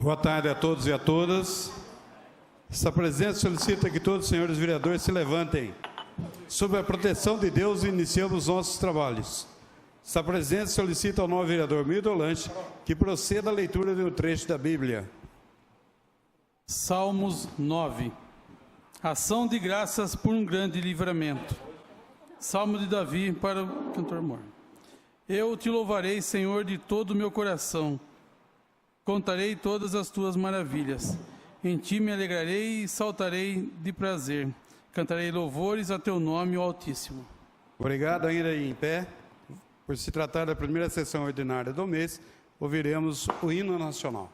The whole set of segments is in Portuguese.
Boa tarde a todos e a todas. Essa presença solicita que todos os senhores vereadores se levantem. Sob a proteção de Deus, iniciamos nossos trabalhos. Essa presença solicita ao novo vereador Milton Lanche que proceda à leitura de um trecho da Bíblia. Salmos 9. Ação de graças por um grande livramento. Salmo de Davi para o cantor Mor. Eu te louvarei, Senhor, de todo o meu coração. Contarei todas as tuas maravilhas. Em ti me alegrarei e saltarei de prazer. Cantarei louvores a teu nome, o Altíssimo. Obrigado, ainda em pé. Por se tratar da primeira sessão ordinária do mês, ouviremos o hino nacional.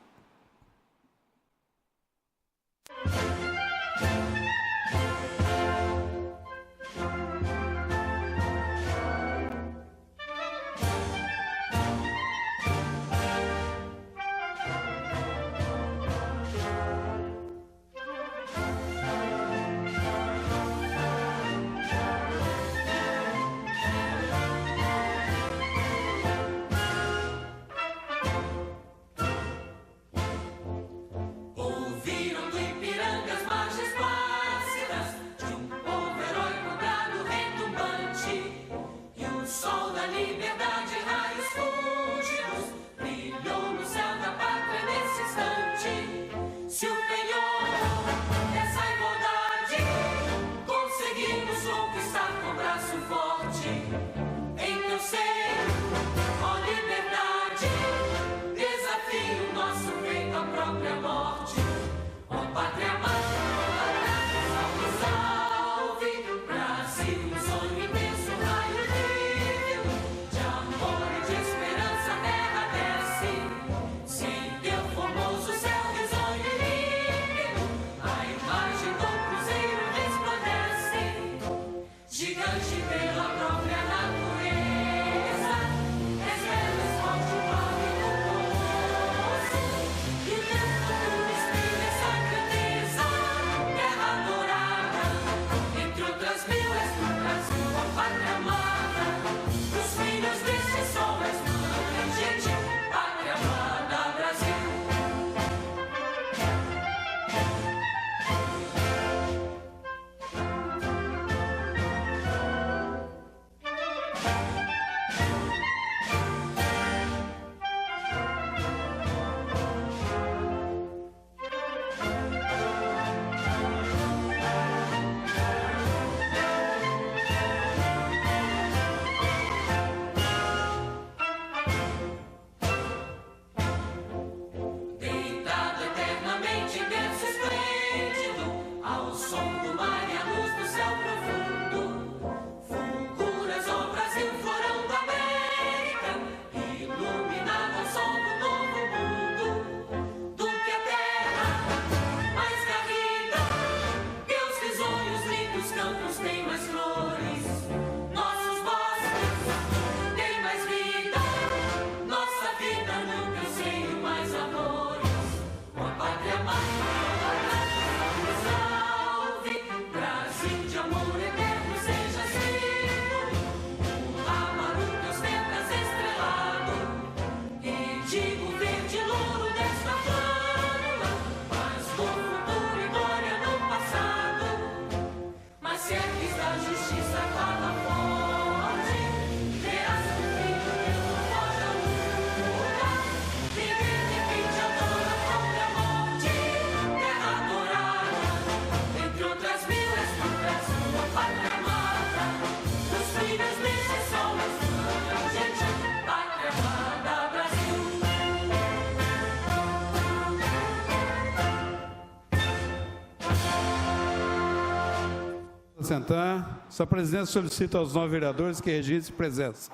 Sentar. Sua presidência solicita aos 9 vereadores que registrem presença.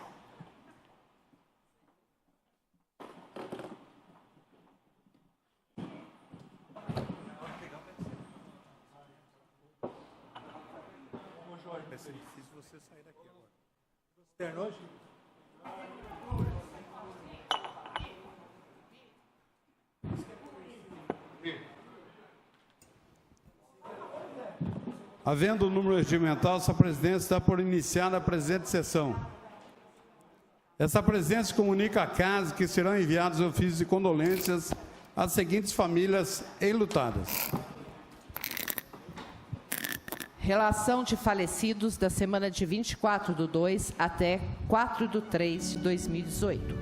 Havendo o número regimental, sua presidência dá por iniciada a presente sessão. Essa presidência comunica à casa que serão enviados ofícios de condolências as seguintes famílias enlutadas. Relação de falecidos da semana de 24/2 até 4/3 de 2018.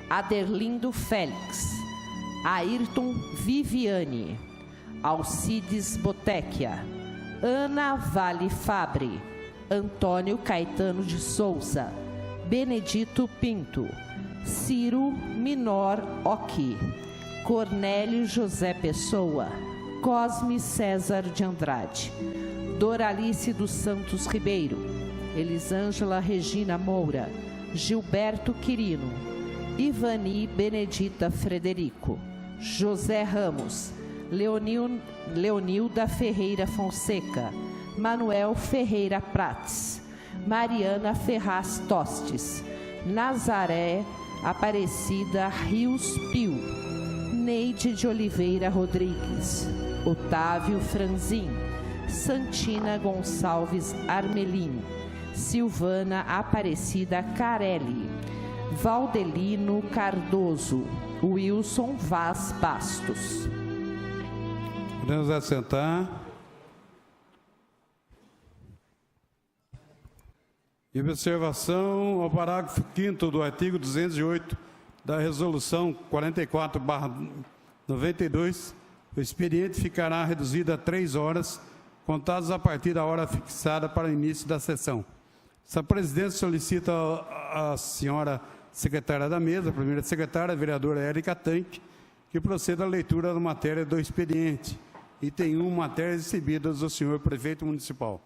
Aderlindo Félix, Ayrton Viviane, Alcides Botequia, Ana Vale Fabre, Antônio Caetano de Souza, Benedito Pinto, Ciro Minor Oqui, Cornélio José Pessoa, Cosme César de Andrade, Doralice dos Santos Ribeiro, Elisângela Regina Moura, Gilberto Quirino, Ivani Benedita Frederico, José Ramos, Leonilda Ferreira Fonseca, Manuel Ferreira Prates, Mariana Ferraz Tostes, Nazaré Aparecida Rios Pio, Neide de Oliveira Rodrigues, Otávio Franzin, Santina Gonçalves Armelin, Silvana Aparecida Carelli, Valdelino Cardoso, Wilson Vaz Bastos. Podemos assentar. Em observação ao parágrafo 5º do artigo 208 da Resolução 44/92, o expediente ficará reduzido a 3 horas, contadas a partir da hora fixada para o início da sessão. Essa presidência solicita à senhora secretária da mesa, a primeira secretária, a vereadora Érica Tanque, que proceda à leitura da matéria do expediente. Item 1, matérias recebidas do senhor prefeito municipal.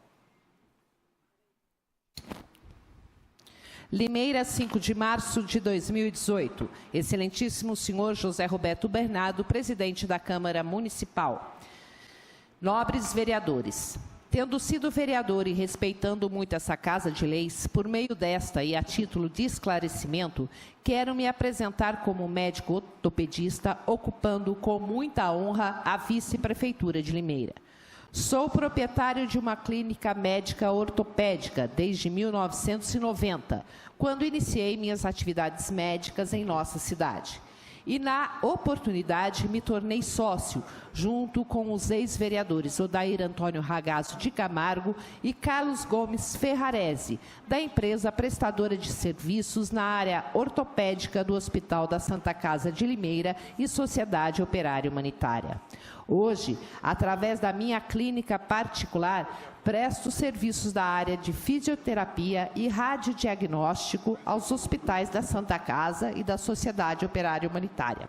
Limeira, 5 de março de 2018. Excelentíssimo senhor José Roberto Bernardo, presidente da Câmara Municipal. Nobres vereadores, tendo sido vereador e respeitando muito essa Casa de Leis, por meio desta e a título de esclarecimento, quero me apresentar como médico ortopedista, ocupando com muita honra a vice-prefeitura de Limeira. Sou proprietário de uma clínica médica ortopédica desde 1990, quando iniciei minhas atividades médicas em nossa cidade. E, na oportunidade, me tornei sócio, junto com os ex-vereadores Odair Antônio Ragazzo de Camargo e Carlos Gomes Ferrarese, da empresa prestadora de serviços na área ortopédica do Hospital da Santa Casa de Limeira e Sociedade Operária Humanitária. Hoje, através da minha clínica particular, presto serviços da área de fisioterapia e radiodiagnóstico aos hospitais da Santa Casa e da Sociedade Operária Humanitária.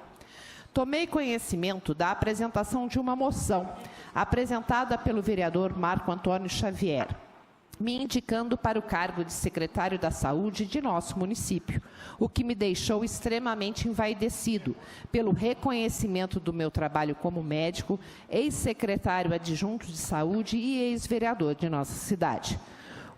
Tomei conhecimento da apresentação de uma moção apresentada pelo vereador Marco Antônio Xavier, me indicando para o cargo de secretário da Saúde de nosso município, o que me deixou extremamente envaidecido pelo reconhecimento do meu trabalho como médico, ex-secretário adjunto de saúde e ex-vereador de nossa cidade.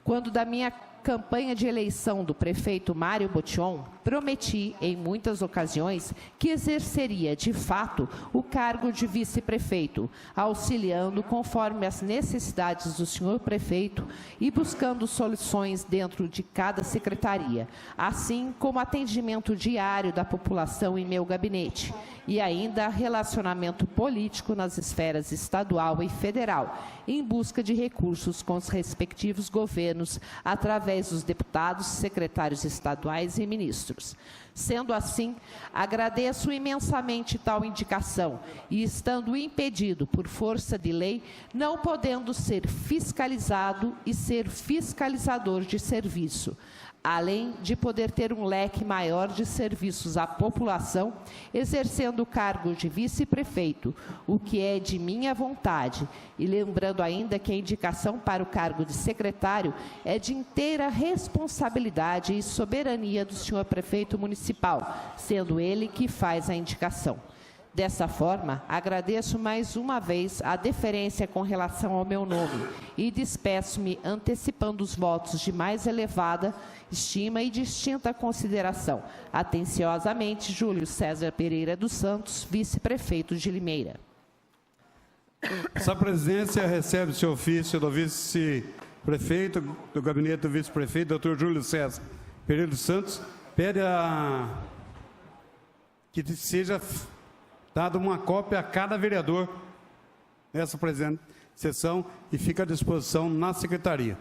Quando da minha campanha de eleição do prefeito Mário Botion, prometi em muitas ocasiões que exerceria de fato o cargo de vice-prefeito, auxiliando conforme as necessidades do senhor prefeito e buscando soluções dentro de cada secretaria, assim como atendimento diário da população em meu gabinete e ainda relacionamento político nas esferas estadual e federal, em busca de recursos com os respectivos governos através dos deputados, secretários estaduais e ministros. Sendo assim, agradeço imensamente tal indicação e, estando impedido por força de lei, não podendo ser fiscalizado e ser fiscalizador de serviço, além de poder ter um leque maior de serviços à população, exercendo o cargo de vice-prefeito, o que é de minha vontade, e lembrando ainda que a indicação para o cargo de secretário é de inteira responsabilidade e soberania do senhor prefeito municipal, sendo ele que faz a indicação. Dessa forma, agradeço mais uma vez a deferência com relação ao meu nome e despeço-me antecipando os votos de mais elevada estima e distinta consideração. Atenciosamente, Júlio César Pereira dos Santos, vice-prefeito de Limeira. Essa presidência recebe o seu ofício do vice-prefeito, do gabinete do vice-prefeito, doutor Júlio César Pereira dos Santos, pede que seja dado uma cópia a cada vereador nessa presente sessão e fica à disposição na secretaria.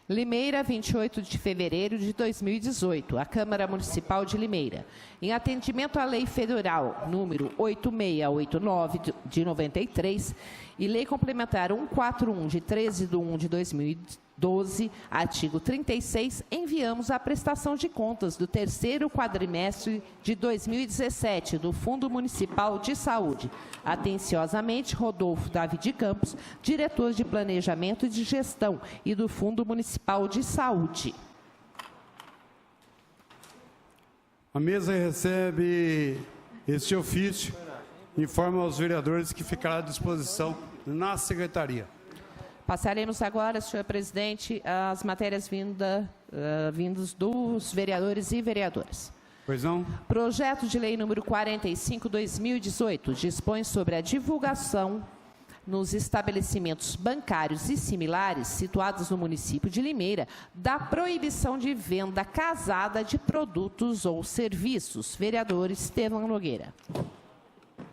Limeira, 28 de fevereiro de 2018. A Câmara Municipal de Limeira, em atendimento à Lei Federal número 8689 de 93 e Lei Complementar 141 de 13/1 de 2012, artigo 36, enviamos a prestação de contas do terceiro quadrimestre de 2017 do Fundo Municipal de Saúde. Atenciosamente, Rodolfo David Campos, diretor de Planejamento e de Gestão e do Fundo Municipal de Saúde. A mesa recebe este ofício e informa aos vereadores que ficará à disposição na secretaria. Passaremos agora, senhor presidente, as matérias vindas dos vereadores e vereadoras. Pois não? Projeto de Lei número 45/2018 dispõe sobre a divulgação nos estabelecimentos bancários e similares situados no município de Limeira da proibição de venda casada de produtos ou serviços. Vereador Estevão Nogueira.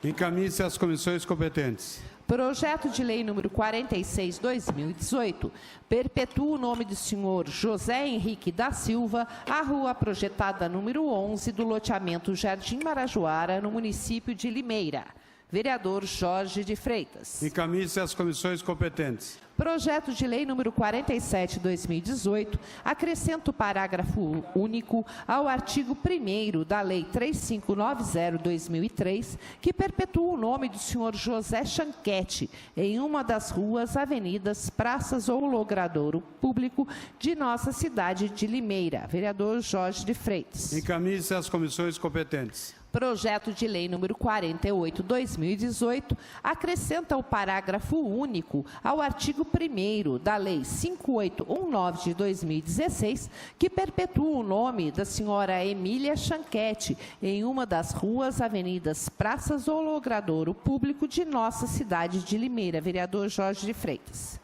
Encaminhe-se às comissões competentes. Projeto de Lei número 46/2018 perpetua o nome do senhor José Henrique da Silva, a rua projetada número 11 do loteamento Jardim Marajoara, no município de Limeira. Vereador Jorge de Freitas. Encaminhe-se às comissões competentes. Projeto de Lei número 47/2018 acrescenta o parágrafo único ao artigo 1º da Lei 3590/2003, que perpetua o nome do senhor José Chanquete em uma das ruas, avenidas, praças ou logradouro público de nossa cidade de Limeira. Vereador Jorge de Freitas. Encaminhe-se às comissões competentes. Projeto de Lei número 48/2018 acrescenta o parágrafo único ao artigo 1º da Lei 5819 de 2016, que perpetua o nome da senhora Emília Chanquete em uma das ruas, avenidas, praças ou logradouro público de nossa cidade de Limeira. Vereador Jorge de Freitas.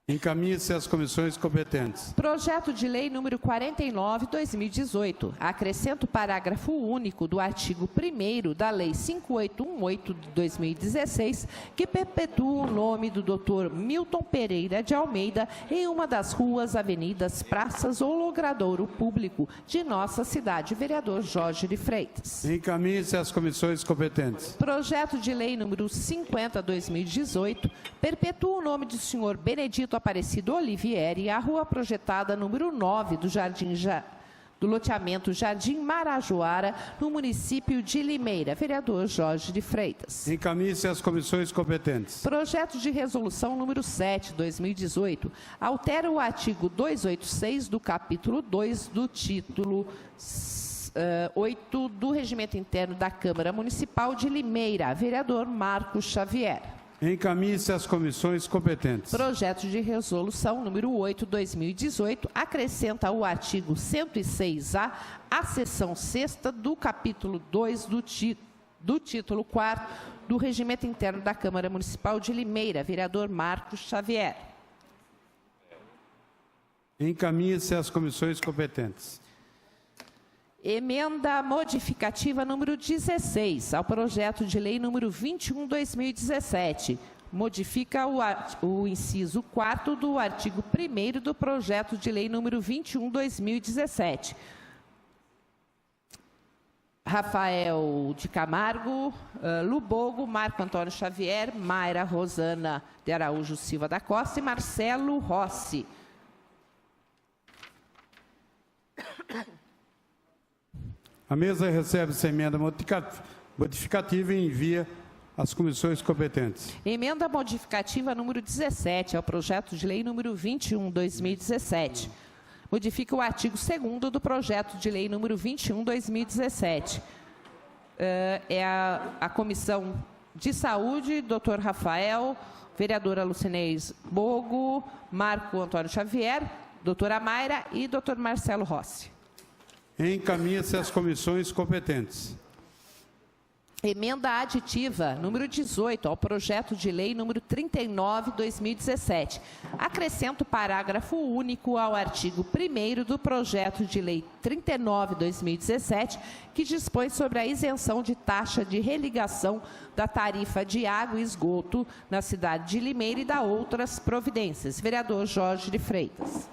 Encaminhe-se às comissões competentes. Projeto de Lei número 49/2018 acrescenta o parágrafo único do artigo 1º da Lei 5818 de 2016, que perpetua o nome do Dr. Milton Pereira de Almeida em uma das ruas, avenidas, praças ou logradouro público de nossa cidade. Vereador Jorge de Freitas. Encaminhe-se às comissões competentes. Projeto de Lei número 50/2018 perpetua o nome do senhor Benedito Aparecido Olivieri, a rua projetada número 9 do loteamento Jardim Marajoara, no município de Limeira. Vereador Jorge de Freitas. Encaminhe-se às comissões competentes. Projeto de resolução número 7/2018 altera o artigo 286 do capítulo 2 do título 8 do Regimento Interno da Câmara Municipal de Limeira. Vereador Marcos Xavier. Encaminhe-se às comissões competentes. Projeto de resolução número 8/2018 acrescenta o artigo 106A, a seção 6ª do capítulo 2 do título 4º do Regimento Interno da Câmara Municipal de Limeira. Vereador Marcos Xavier. Encaminhe-se às comissões competentes. Emenda modificativa número 16 ao projeto de lei número 21/2017. Modifica o inciso 4º do artigo 1º do projeto de lei número 21/2017. Rafael de Camargo, Lubogo, Marco Antônio Xavier, Mayra Rosana de Araújo Silva da Costa e Marcelo Rossi. A mesa recebe essa emenda modificativa e envia às comissões competentes. Emenda modificativa número 17 ao projeto de lei número 21/2017. Modifica o artigo 2º do projeto de lei número 21/2017. É a Comissão de Saúde, doutor Rafael, vereadora Lucinês Bogo, Marco Antônio Xavier, doutora Mayra e doutor Marcelo Rossi. Encaminha-se às comissões competentes. Emenda aditiva número 18 ao projeto de lei número 39/2017. Acrescenta o parágrafo único ao artigo 1º do projeto de lei 39/2017, que dispõe sobre a isenção de taxa de religação da tarifa de água e esgoto na cidade de Limeira e da outras providências. Vereador Jorge de Freitas.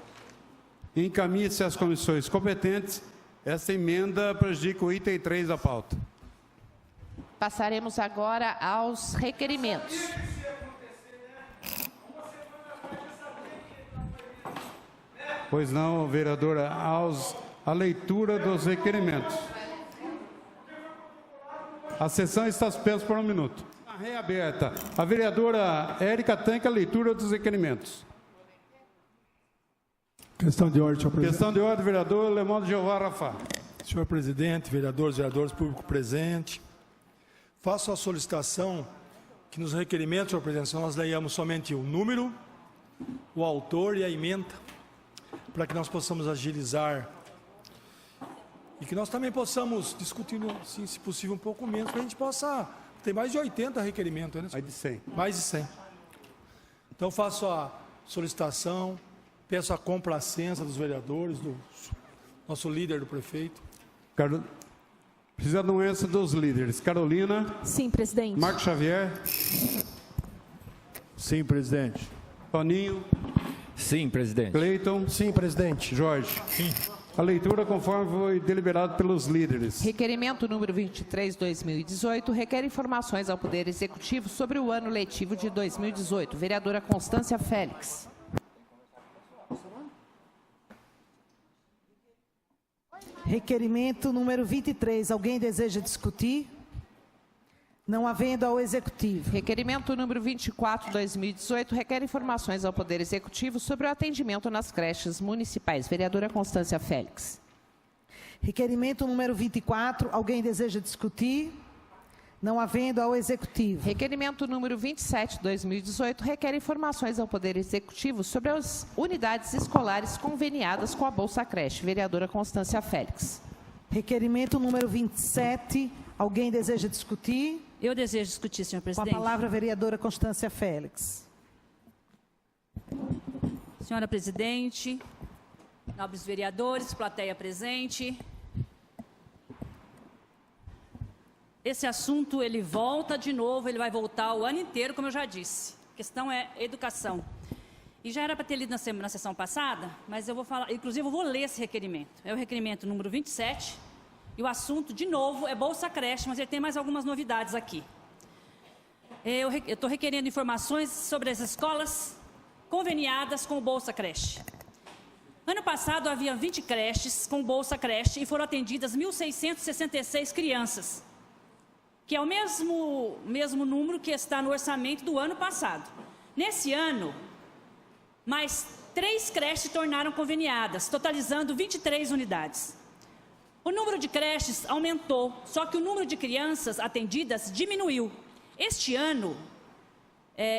Encaminhe-se às comissões competentes. Esta emenda prejudica o item 3 da pauta. Passaremos agora aos requerimentos. Pois não, vereadora, a leitura dos requerimentos. A sessão está suspensa por 1 minuto. Reaberta. A vereadora Érica Tanque, a leitura dos requerimentos. Questão de ordem, senhor presidente. Questão de ordem, vereador Lemão de Jeová Rafá. Senhor presidente, vereadores, público presente, faço a solicitação que nos requerimentos, senhor presidente, nós leiamos somente o número, o autor e a emenda, para que nós possamos agilizar e que nós também possamos discutir, sim, se possível, um pouco menos, para a gente possa... Tem mais de 80 requerimentos, né? Mais de 100. Mais de 100. Então, faço a solicitação, peço a complacência dos vereadores, do nosso líder, do prefeito. Precisa da anuência dos líderes. Carolina. Sim, presidente. Marcos Xavier. Sim, presidente. Toninho. Sim, presidente. Cleiton. Sim, presidente. Jorge. Sim. A leitura conforme foi deliberado pelos líderes. Requerimento número 23/2018 requer informações ao Poder Executivo sobre o ano letivo de 2018. Vereadora Constância Félix. Requerimento número 23. Alguém deseja discutir? Não havendo ao Executivo. Requerimento número 24/2018 requer informações ao Poder Executivo sobre o atendimento nas creches municipais. Vereadora Constância Félix. Requerimento número 24. Alguém deseja discutir? Não havendo ao Executivo. Requerimento número 27/2018 requer informações ao Poder Executivo sobre as unidades escolares conveniadas com a Bolsa Creche. Vereadora Constância Félix. Requerimento número 27. Alguém deseja discutir? Eu desejo discutir, senhor presidente. Com a palavra, a vereadora Constância Félix. Senhora presidente, nobres vereadores, plateia presente. Esse assunto, ele volta de novo, ele vai voltar o ano inteiro, como eu já disse. A questão é educação. E já era para ter lido na sessão passada, mas eu vou falar, inclusive eu vou ler esse requerimento. É o requerimento número 27, e o assunto, de novo, é Bolsa Creche, mas ele tem mais algumas novidades aqui. Eu estou requerendo informações sobre as escolas conveniadas com o Bolsa Creche. Ano passado, havia 20 creches com Bolsa Creche e foram atendidas 1.666 crianças, que é o mesmo número que está no orçamento do ano passado. Nesse ano, mais 3 creches se tornaram conveniadas, totalizando 23 unidades. O número de creches aumentou, só que o número de crianças atendidas diminuiu. Este ano,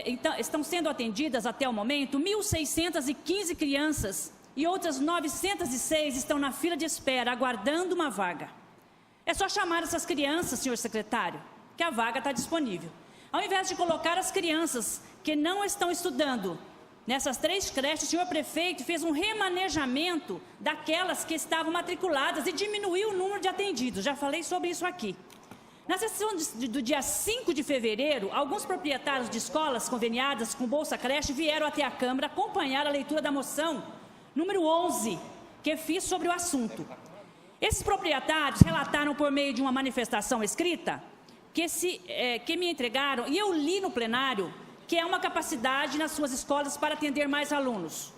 então, estão sendo atendidas até o momento 1.615 crianças e outras 906 estão na fila de espera, aguardando uma vaga. É só chamar essas crianças, senhor secretário, que a vaga está disponível. Ao invés de colocar as crianças que não estão estudando nessas 3 creches, o senhor prefeito fez um remanejamento daquelas que estavam matriculadas e diminuiu o número de atendidos. Já falei sobre isso aqui. Na sessão do dia 5 de fevereiro, alguns proprietários de escolas conveniadas com Bolsa Creche vieram até a Câmara acompanhar a leitura da moção número 11, que fiz sobre o assunto. Esses proprietários relataram por meio de uma manifestação escrita que me entregaram, e eu li no plenário, que é uma capacidade nas suas escolas para atender mais alunos.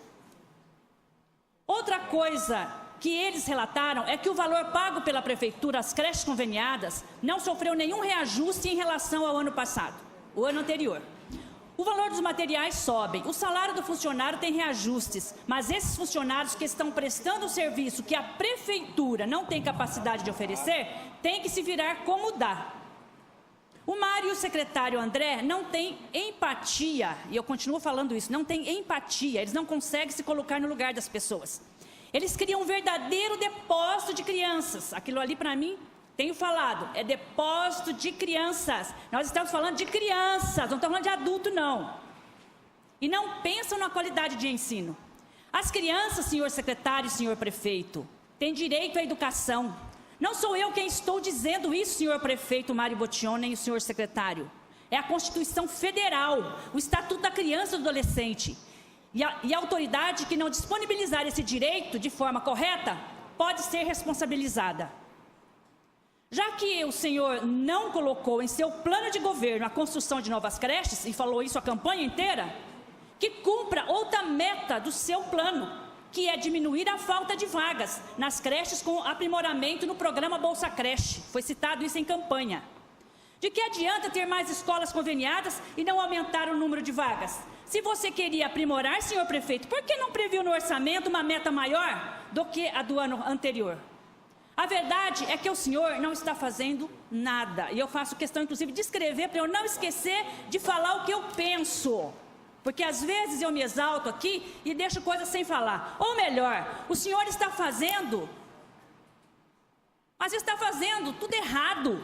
Outra coisa que eles relataram é que o valor pago pela prefeitura às creches conveniadas não sofreu nenhum reajuste em relação ao ano passado, o ano anterior. O valor dos materiais sobe, o salário do funcionário tem reajustes, mas esses funcionários que estão prestando o serviço que a prefeitura não tem capacidade de oferecer, têm que se virar como dá. O Mário e o secretário André não têm empatia, e eu continuo falando isso, não têm empatia, eles não conseguem se colocar no lugar das pessoas. Eles criam um verdadeiro depósito de crianças, aquilo ali para mim tenho falado, é depósito de crianças. Nós estamos falando de crianças, não estamos falando de adulto, não. E não pensam na qualidade de ensino. As crianças, senhor secretário e senhor prefeito, têm direito à educação. Não sou eu quem estou dizendo isso, senhor prefeito Mário Bottione, nem o senhor secretário. É a Constituição Federal, o Estatuto da Criança e do Adolescente. E a autoridade que não disponibilizar esse direito de forma correta, pode ser responsabilizada. Já que o senhor não colocou em seu plano de governo a construção de novas creches, e falou isso a campanha inteira, que cumpra outra meta do seu plano, que é diminuir a falta de vagas nas creches com aprimoramento no programa Bolsa Creche. Foi citado isso em campanha. De que adianta ter mais escolas conveniadas e não aumentar o número de vagas? Se você queria aprimorar, senhor prefeito, por que não previu no orçamento uma meta maior do que a do ano anterior? A verdade é que o senhor não está fazendo nada. E eu faço questão, inclusive, de escrever para eu não esquecer de falar o que eu penso. Porque às vezes eu me exalto aqui e deixo coisas sem falar. Ou melhor, o senhor está fazendo, mas está fazendo tudo errado.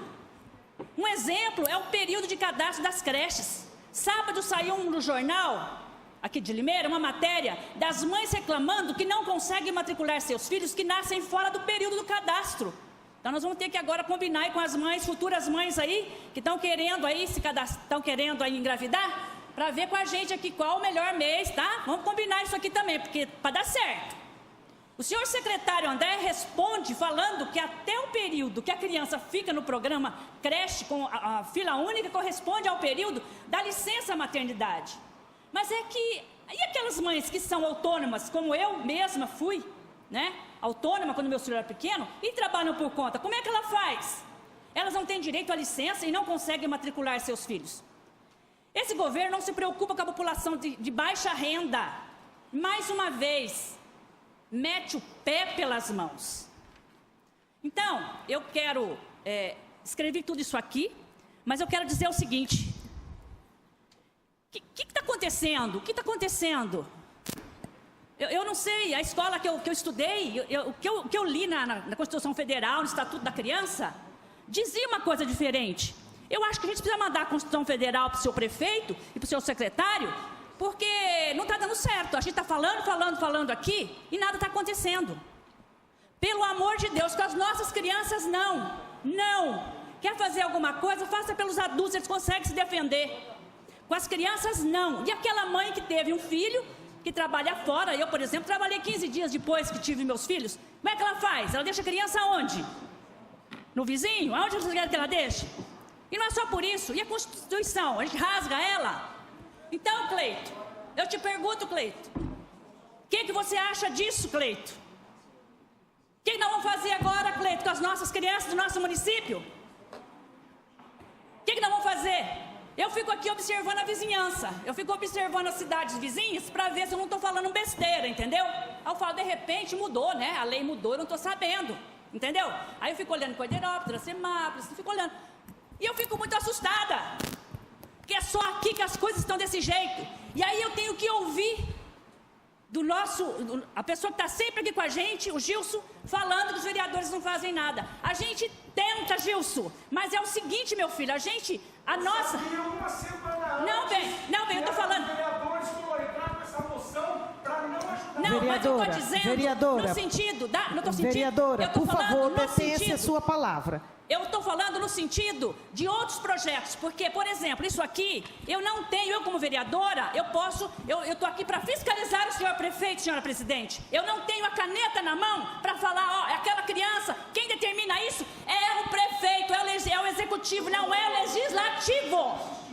Um exemplo é o período de cadastro das creches. Sábado saiu no jornal, aqui de Limeira, uma matéria das mães reclamando que não conseguem matricular seus filhos que nascem fora do período do cadastro. Então nós vamos ter que agora combinar aí com as mães, futuras mães aí, que estão querendo aí se cadastrar, estão querendo aí engravidar, para ver com a gente aqui qual o melhor mês, tá? Vamos combinar isso aqui também, porque para dar certo. O senhor secretário André responde falando que até o período que a criança fica no programa creche com a fila única corresponde ao período da licença maternidade. Mas é que, e aquelas mães que são autônomas, como eu mesma fui, né? Autônoma quando meu filho era pequeno, e trabalham por conta, como é que ela faz? Elas não têm direito à licença e não conseguem matricular seus filhos. Esse governo não se preocupa com a população de baixa renda. Mais uma vez, mete o pé pelas mãos. Então, eu quero escrever tudo isso aqui, mas eu quero dizer o seguinte. O que está acontecendo? O que está acontecendo? Eu não sei, a escola que eu estudei, o que eu li na Constituição Federal, no Estatuto da Criança, dizia uma coisa diferente. Eu acho que a gente precisa mandar a Constituição Federal para o seu prefeito e para o seu secretário, porque não está dando certo. A gente está falando aqui e nada está acontecendo. Pelo amor de Deus, com as nossas crianças, não. Quer fazer alguma coisa, faça pelos adultos, eles conseguem se defender. Com as crianças, não. E aquela mãe que teve um filho, que trabalha fora, eu, por exemplo, trabalhei 15 dias depois que tive meus filhos, como é que ela faz? Ela deixa a criança onde? No vizinho? Aonde vocês querem que ela deixe? E não é só por isso. E a Constituição? A gente rasga ela? Então, Cleito, eu te pergunto, Cleito, o que você acha disso, Cleito? O que nós vamos fazer agora, Cleito, com as nossas crianças do nosso município? O que nós vamos fazer? Eu fico aqui observando a vizinhança, eu fico observando as cidades vizinhas para ver se eu não estou falando besteira, entendeu? Aí eu falo, de repente mudou, né? A lei mudou, eu não estou sabendo, entendeu? Aí eu fico olhando Cordeirópolis, Semápolis, fico olhando. E eu fico muito assustada, porque é só aqui que as coisas estão desse jeito. E aí eu tenho que ouvir a pessoa que está sempre aqui com a gente, o Gilson, falando que os vereadores não fazem nada. A gente tenta, Gilson, mas é o seguinte, meu filho, a nossa... Não, bem, eu estou falando... Não, mas eu estou dizendo no sentido... Vereadora, por favor, detenha-se a sua palavra. Eu estou falando no sentido de outros projetos, porque, por exemplo, isso aqui, eu como vereadora, eu estou aqui para fiscalizar o senhor prefeito, senhora presidente. Eu não tenho a caneta na mão para falar, é aquela criança, quem determina isso é o prefeito, é o executivo, não é o legislativo.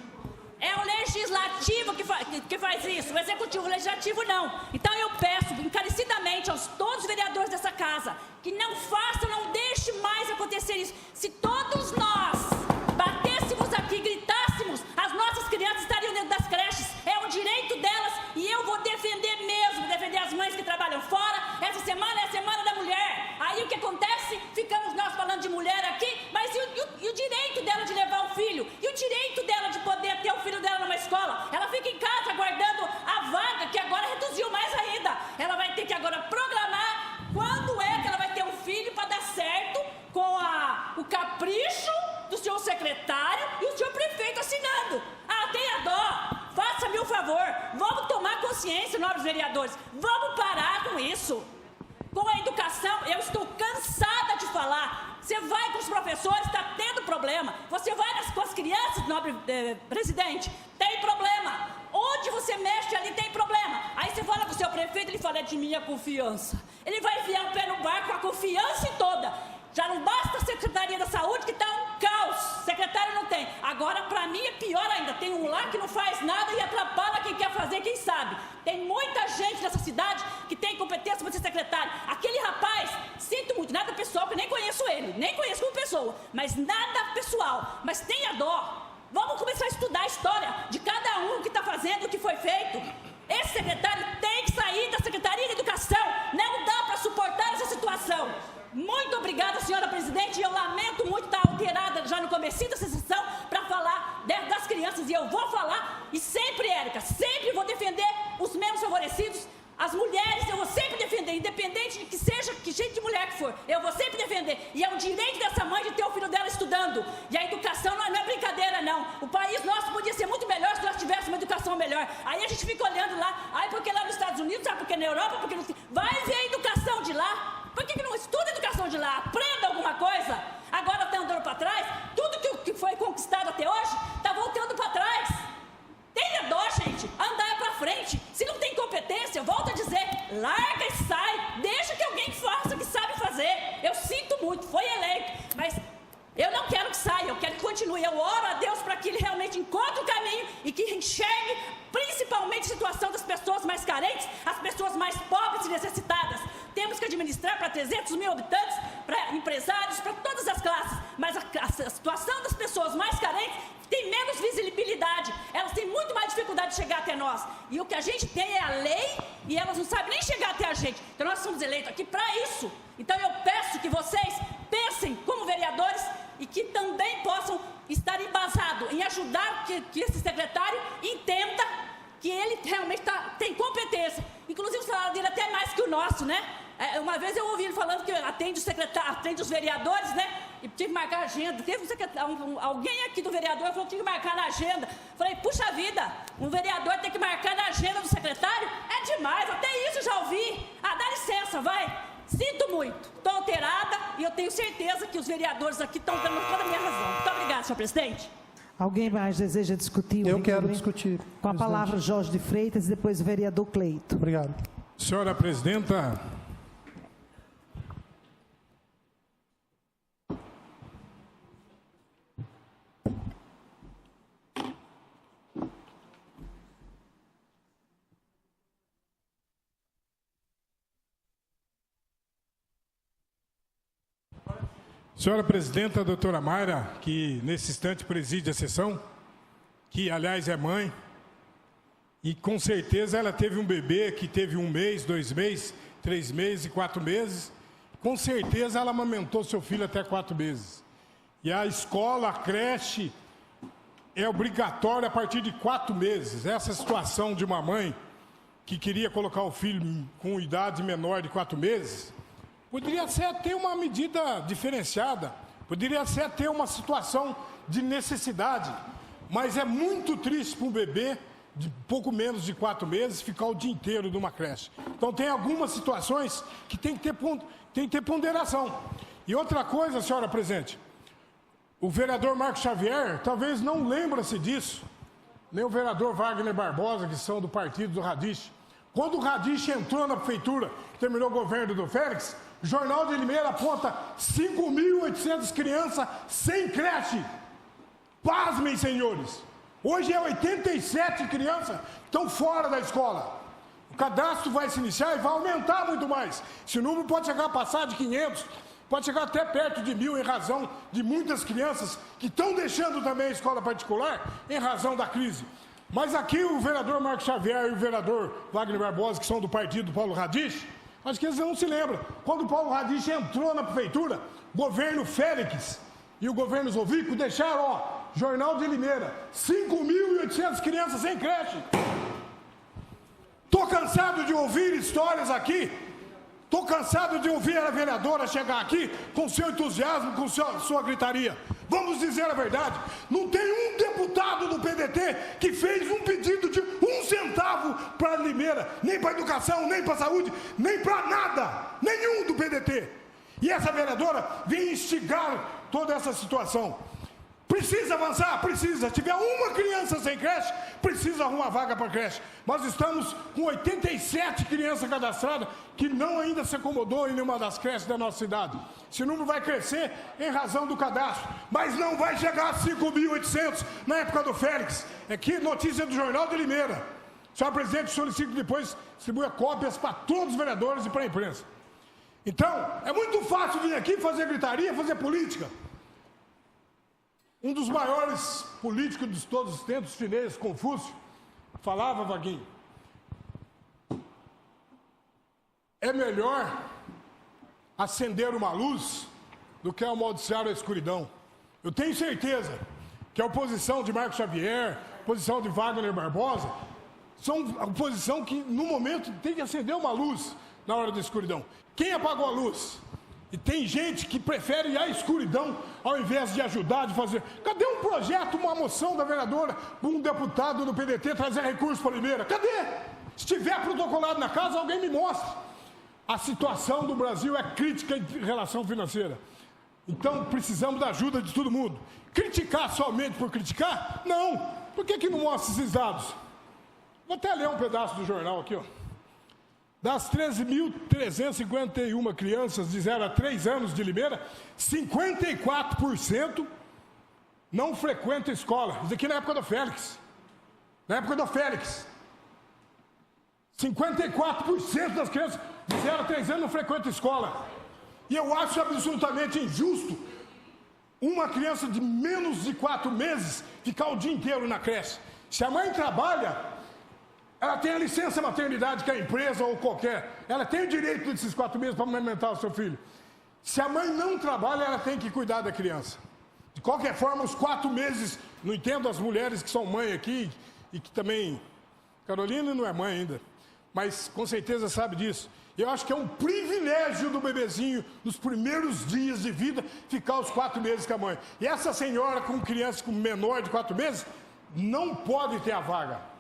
É o legislativo que faz isso, o executivo, o legislativo não. Então eu peço encarecidamente aos todos os vereadores dessa casa que não deixe mais acontecer isso. Se todos nós batêssemos aqui, gritássemos, as nossas crianças estariam dentro das creches. É um direito delas e eu vou defender as mães que trabalham fora. Essa semana é a Semana da Mulher. Aí o que acontece? Ficamos nós falando de mulher aqui, mas e o direito dela de levar o filho? E o direito dela de poder ter o filho dela numa escola? Ela fica em casa aguardando a vaga, que agora reduziu mais ainda. Ela vai ter que agora programar quando é que ela vai ter um filho para dar certo com o capítulo consciência, nobres vereadores. Vamos parar com isso. Com a educação, eu estou cansada de falar. Você vai com os professores, está tendo problema. Você vai com as crianças, nobre presidente, tem problema. Onde você mexe ali tem problema. Aí você fala com o seu prefeito, ele fala, é de minha confiança. Ele vai enfiar o pé no barco com a confiança toda. Já não basta a Secretaria da Saúde, que está um caos. Secretário não tem. Agora, para mim, é pior ainda. Tem um lá que não faz nada e atrapalha quem quer fazer, quem sabe. Tem muita gente nessa cidade que tem competência para ser secretário. Aquele rapaz, sinto muito, nada pessoal, que eu nem conheço ele. Nem conheço como pessoa, mas nada pessoal. Mas tenha dó. Vamos começar a estudar a história de cada um que está fazendo, o que foi feito. Esse secretário tem que sair da Secretaria de Educação. Não dá para suportar essa situação. Muito obrigada, senhora presidente. Eu lamento muito estar alterada já no comecinho da sessão para falar das crianças. E eu vou falar, e sempre, Érica, sempre vou defender os menos favorecidos. As mulheres eu vou sempre defender, independente de que seja, que jeito de mulher que for. Eu vou sempre defender. E é o direito dessa mãe de ter o filho dela estudando. E a educação não é brincadeira, não. O país nosso podia ser muito melhor se nós tivéssemos uma educação melhor. Aí a gente fica olhando lá, porque lá nos Estados Unidos, sabe, porque na Europa, porque não... Vai ver a educação de lá. Por que não estuda a educação de lá? Aprenda alguma coisa. Agora está andando para trás. Tudo que foi conquistado até hoje está voltando para trás. Tenha dó, gente. Andar é para frente. Se não tem competência, volto a dizer, larga e sai. Deixa que alguém faça o que sabe fazer. Eu sinto muito, foi eleito. Mas eu não quero que saia, eu quero que continue. Eu oro a Deus para que ele realmente encontre o caminho e que enxergue principalmente a situação das pessoas mais carentes, as pessoas mais pobres e necessitadas. Temos que administrar para 300 mil habitantes, para empresários, para todas as classes. Mas a situação das pessoas mais carentes tem menos visibilidade. Elas têm muito mais dificuldade de chegar até nós. E o que a gente tem é a lei e elas não sabem nem chegar até a gente. Então nós somos eleitos aqui para isso. Então eu peço que vocês pensem como vereadores e que também possam estar embasados em ajudar que esse secretário entenda que ele realmente tem competência. Inclusive o salário dele até mais que o nosso, né? Uma vez eu ouvi ele falando que atende o secretário, atende os vereadores, né? E tinha que marcar a agenda. Teve alguém aqui do vereador falou que tinha que marcar na agenda. Falei, puxa vida, um vereador tem que marcar na agenda do secretário? É demais, até isso já ouvi. Dá licença, vai. Sinto muito, estou alterada e eu tenho certeza que os vereadores aqui estão dando toda a minha razão. Muito obrigada, senhor presidente. Alguém mais deseja discutir? Eu quero discutir. Com a palavra, Jorge de Freitas e depois o vereador Cleito. Obrigado. Senhora presidenta, senhora presidenta, doutora Mayra, que nesse instante preside a sessão, que aliás é mãe, e com certeza ela teve um bebê que teve 1 mês, 2 meses, 3 meses e 4 meses, com certeza ela amamentou seu filho até 4 meses. E a escola, a creche, é obrigatória a partir de 4 meses. Essa situação de uma mãe que queria colocar o filho com idade menor de 4 meses, poderia ser até uma medida diferenciada, poderia ser até uma situação de necessidade, mas é muito triste para um bebê de pouco menos de 4 meses ficar o dia inteiro numa creche. Então tem algumas situações que tem que ter ponderação. E outra coisa, senhora presidente, o vereador Marcos Xavier talvez não lembre-se disso, nem o vereador Wagner Barbosa, que são do partido do Radiche. Quando o Radiche entrou na prefeitura, terminou o governo do Félix, o Jornal de Limeira aponta 5.800 crianças sem creche. Pasmem, senhores. Hoje é 87 crianças que estão fora da escola. O cadastro vai se iniciar e vai aumentar muito mais. Esse número pode chegar a passar de 500, pode chegar até perto de 1.000 em razão de muitas crianças que estão deixando também a escola particular em razão da crise. Mas aqui o vereador Marcos Xavier e o vereador Wagner Barbosa, que são do partido do Paulo Radiche, acho que eles não se lembram. Quando o Paulo Radiche entrou na prefeitura, o governo Félix e o governo Zovico deixaram, Jornal de Limeira, 5.800 crianças sem creche. Estou cansado de ouvir histórias aqui. Estou cansado de ouvir a vereadora chegar aqui com seu entusiasmo, com sua gritaria. Vamos dizer a verdade, não tem um deputado do PDT que fez um pedido de 1 centavo para Limeira. Limeira, nem para educação, nem para saúde, nem para nada, nenhum do PDT. E essa vereadora vem instigar toda essa situação. Precisa avançar? Precisa. Se tiver uma criança sem creche, precisa arrumar vaga para creche. Nós estamos com 87 crianças cadastradas que não ainda se acomodou em nenhuma das creches da nossa cidade. Esse número vai crescer em razão do cadastro, mas não vai chegar a 5.800 na época do Félix. Aqui, notícia do Jornal de Limeira. Senhor presidente, solicito que depois distribua cópias para todos os vereadores e para a imprensa. Então, é muito fácil vir aqui fazer gritaria, fazer política. Um dos maiores políticos de todos os tempos, chinês, Confúcio, falava, Vaguinho, é melhor acender uma luz do que amaldiçoar a escuridão. Eu tenho certeza que a oposição de Marcos Xavier, a oposição de Wagner Barbosa, são a oposição que, no momento, tem que acender uma luz na hora da escuridão. Quem apagou a luz? E tem gente que prefere a escuridão ao invés de ajudar, de fazer. Cadê um projeto, uma moção da vereadora, um deputado do PDT trazer recurso para Limeira? Cadê? Se tiver protocolado na casa, alguém me mostre. A situação do Brasil é crítica em relação financeira. Então, precisamos da ajuda de todo mundo. Criticar somente por criticar? Não. Por que não mostra esses dados? Vou até ler um pedaço do jornal aqui, ó. Das 13.351 crianças de 0 a 3 anos de Limeira, 54% não frequentam escola. Isso aqui na época do Félix. Na época do Félix. 54% das crianças de 0 a 3 anos não frequentam escola. E eu acho absolutamente injusto uma criança de menos de 4 meses ficar o dia inteiro na creche. Se a mãe trabalha, ela tem a licença maternidade que a empresa ou qualquer, ela tem o direito desses 4 meses para amamentar o seu filho. Se a mãe não trabalha, ela tem que cuidar da criança. De qualquer forma, os 4 meses, não entendo as mulheres que são mãe aqui, e que também, Carolina não é mãe ainda, mas com certeza sabe disso. Eu acho que é um privilégio do bebezinho, nos primeiros dias de vida, ficar os 4 meses com a mãe. E essa senhora com criança com menor de 4 meses, não pode ter a vaga.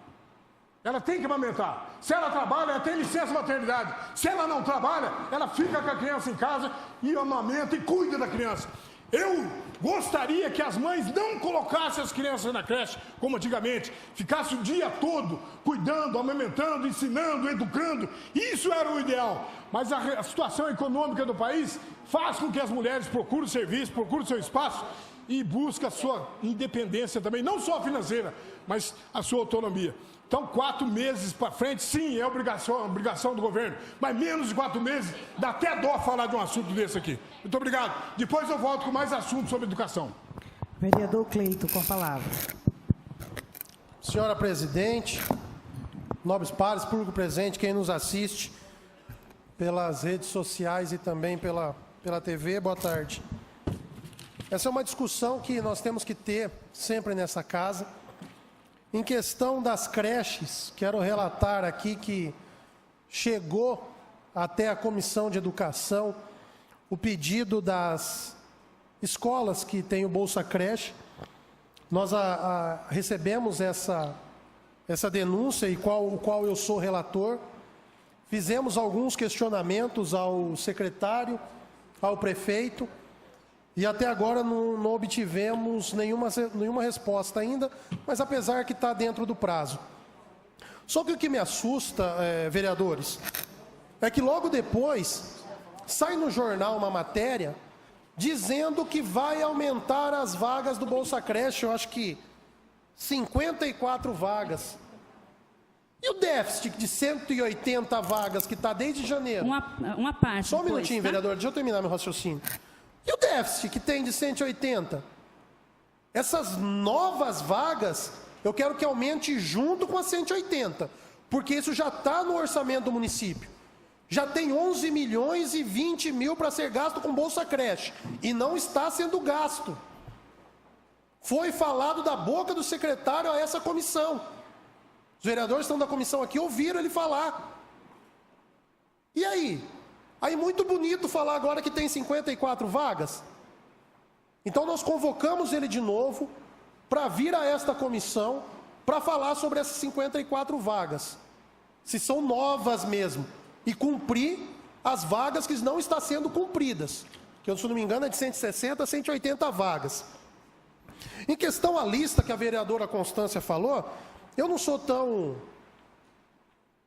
Ela tem que amamentar. Se ela trabalha, ela tem licença maternidade. Se ela não trabalha, ela fica com a criança em casa e amamenta e cuida da criança. Eu gostaria que as mães não colocassem as crianças na creche, como antigamente. Ficasse o dia todo cuidando, amamentando, ensinando, educando. Isso era o ideal. Mas a situação econômica do país faz com que as mulheres procurem serviço, procurem seu espaço e busquem a sua independência também, não só financeira, mas a sua autonomia. Então, 4 meses para frente, sim, é obrigação do governo. Mas menos de 4 meses, dá até dó falar de um assunto desse aqui. Muito obrigado. Depois eu volto com mais assuntos sobre educação. Vereador Cleito, com a palavra. Senhora presidente, nobres pares, público presente, quem nos assiste pelas redes sociais e também pela TV, boa tarde. Essa é uma discussão que nós temos que ter sempre nessa casa. Em questão das creches, quero relatar aqui que chegou até a Comissão de Educação o pedido das escolas que têm o Bolsa Creche. Nós recebemos essa denúncia, e o qual eu sou relator. Fizemos alguns questionamentos ao secretário, ao prefeito, e até agora não obtivemos nenhuma resposta ainda, mas apesar que está dentro do prazo. Só que o que me assusta, vereadores, é que logo depois sai no jornal uma matéria dizendo que vai aumentar as vagas do Bolsa Creche, eu acho que 54 vagas. E o déficit de 180 vagas que está desde janeiro? Uma parte. Só um minutinho, tá? vereador, deixa eu terminar meu raciocínio. E o déficit que tem de 180? Essas novas vagas, eu quero que aumente junto com as 180, porque isso já está no orçamento do município. Já tem 11 milhões e 20 mil para ser gasto com Bolsa Creche, e não está sendo gasto. Foi falado da boca do secretário a essa comissão. Os vereadores que estão da comissão aqui ouviram ele falar. E aí? Aí muito bonito falar agora que tem 54 vagas. Então nós convocamos ele de novo para vir a esta comissão para falar sobre essas 54 vagas. se são novas mesmo, e cumprir as vagas que não estão sendo cumpridas, que, se eu não me engano, é de 160 a 180 vagas. Em questão à lista que a vereadora Constância falou, eu não sou tão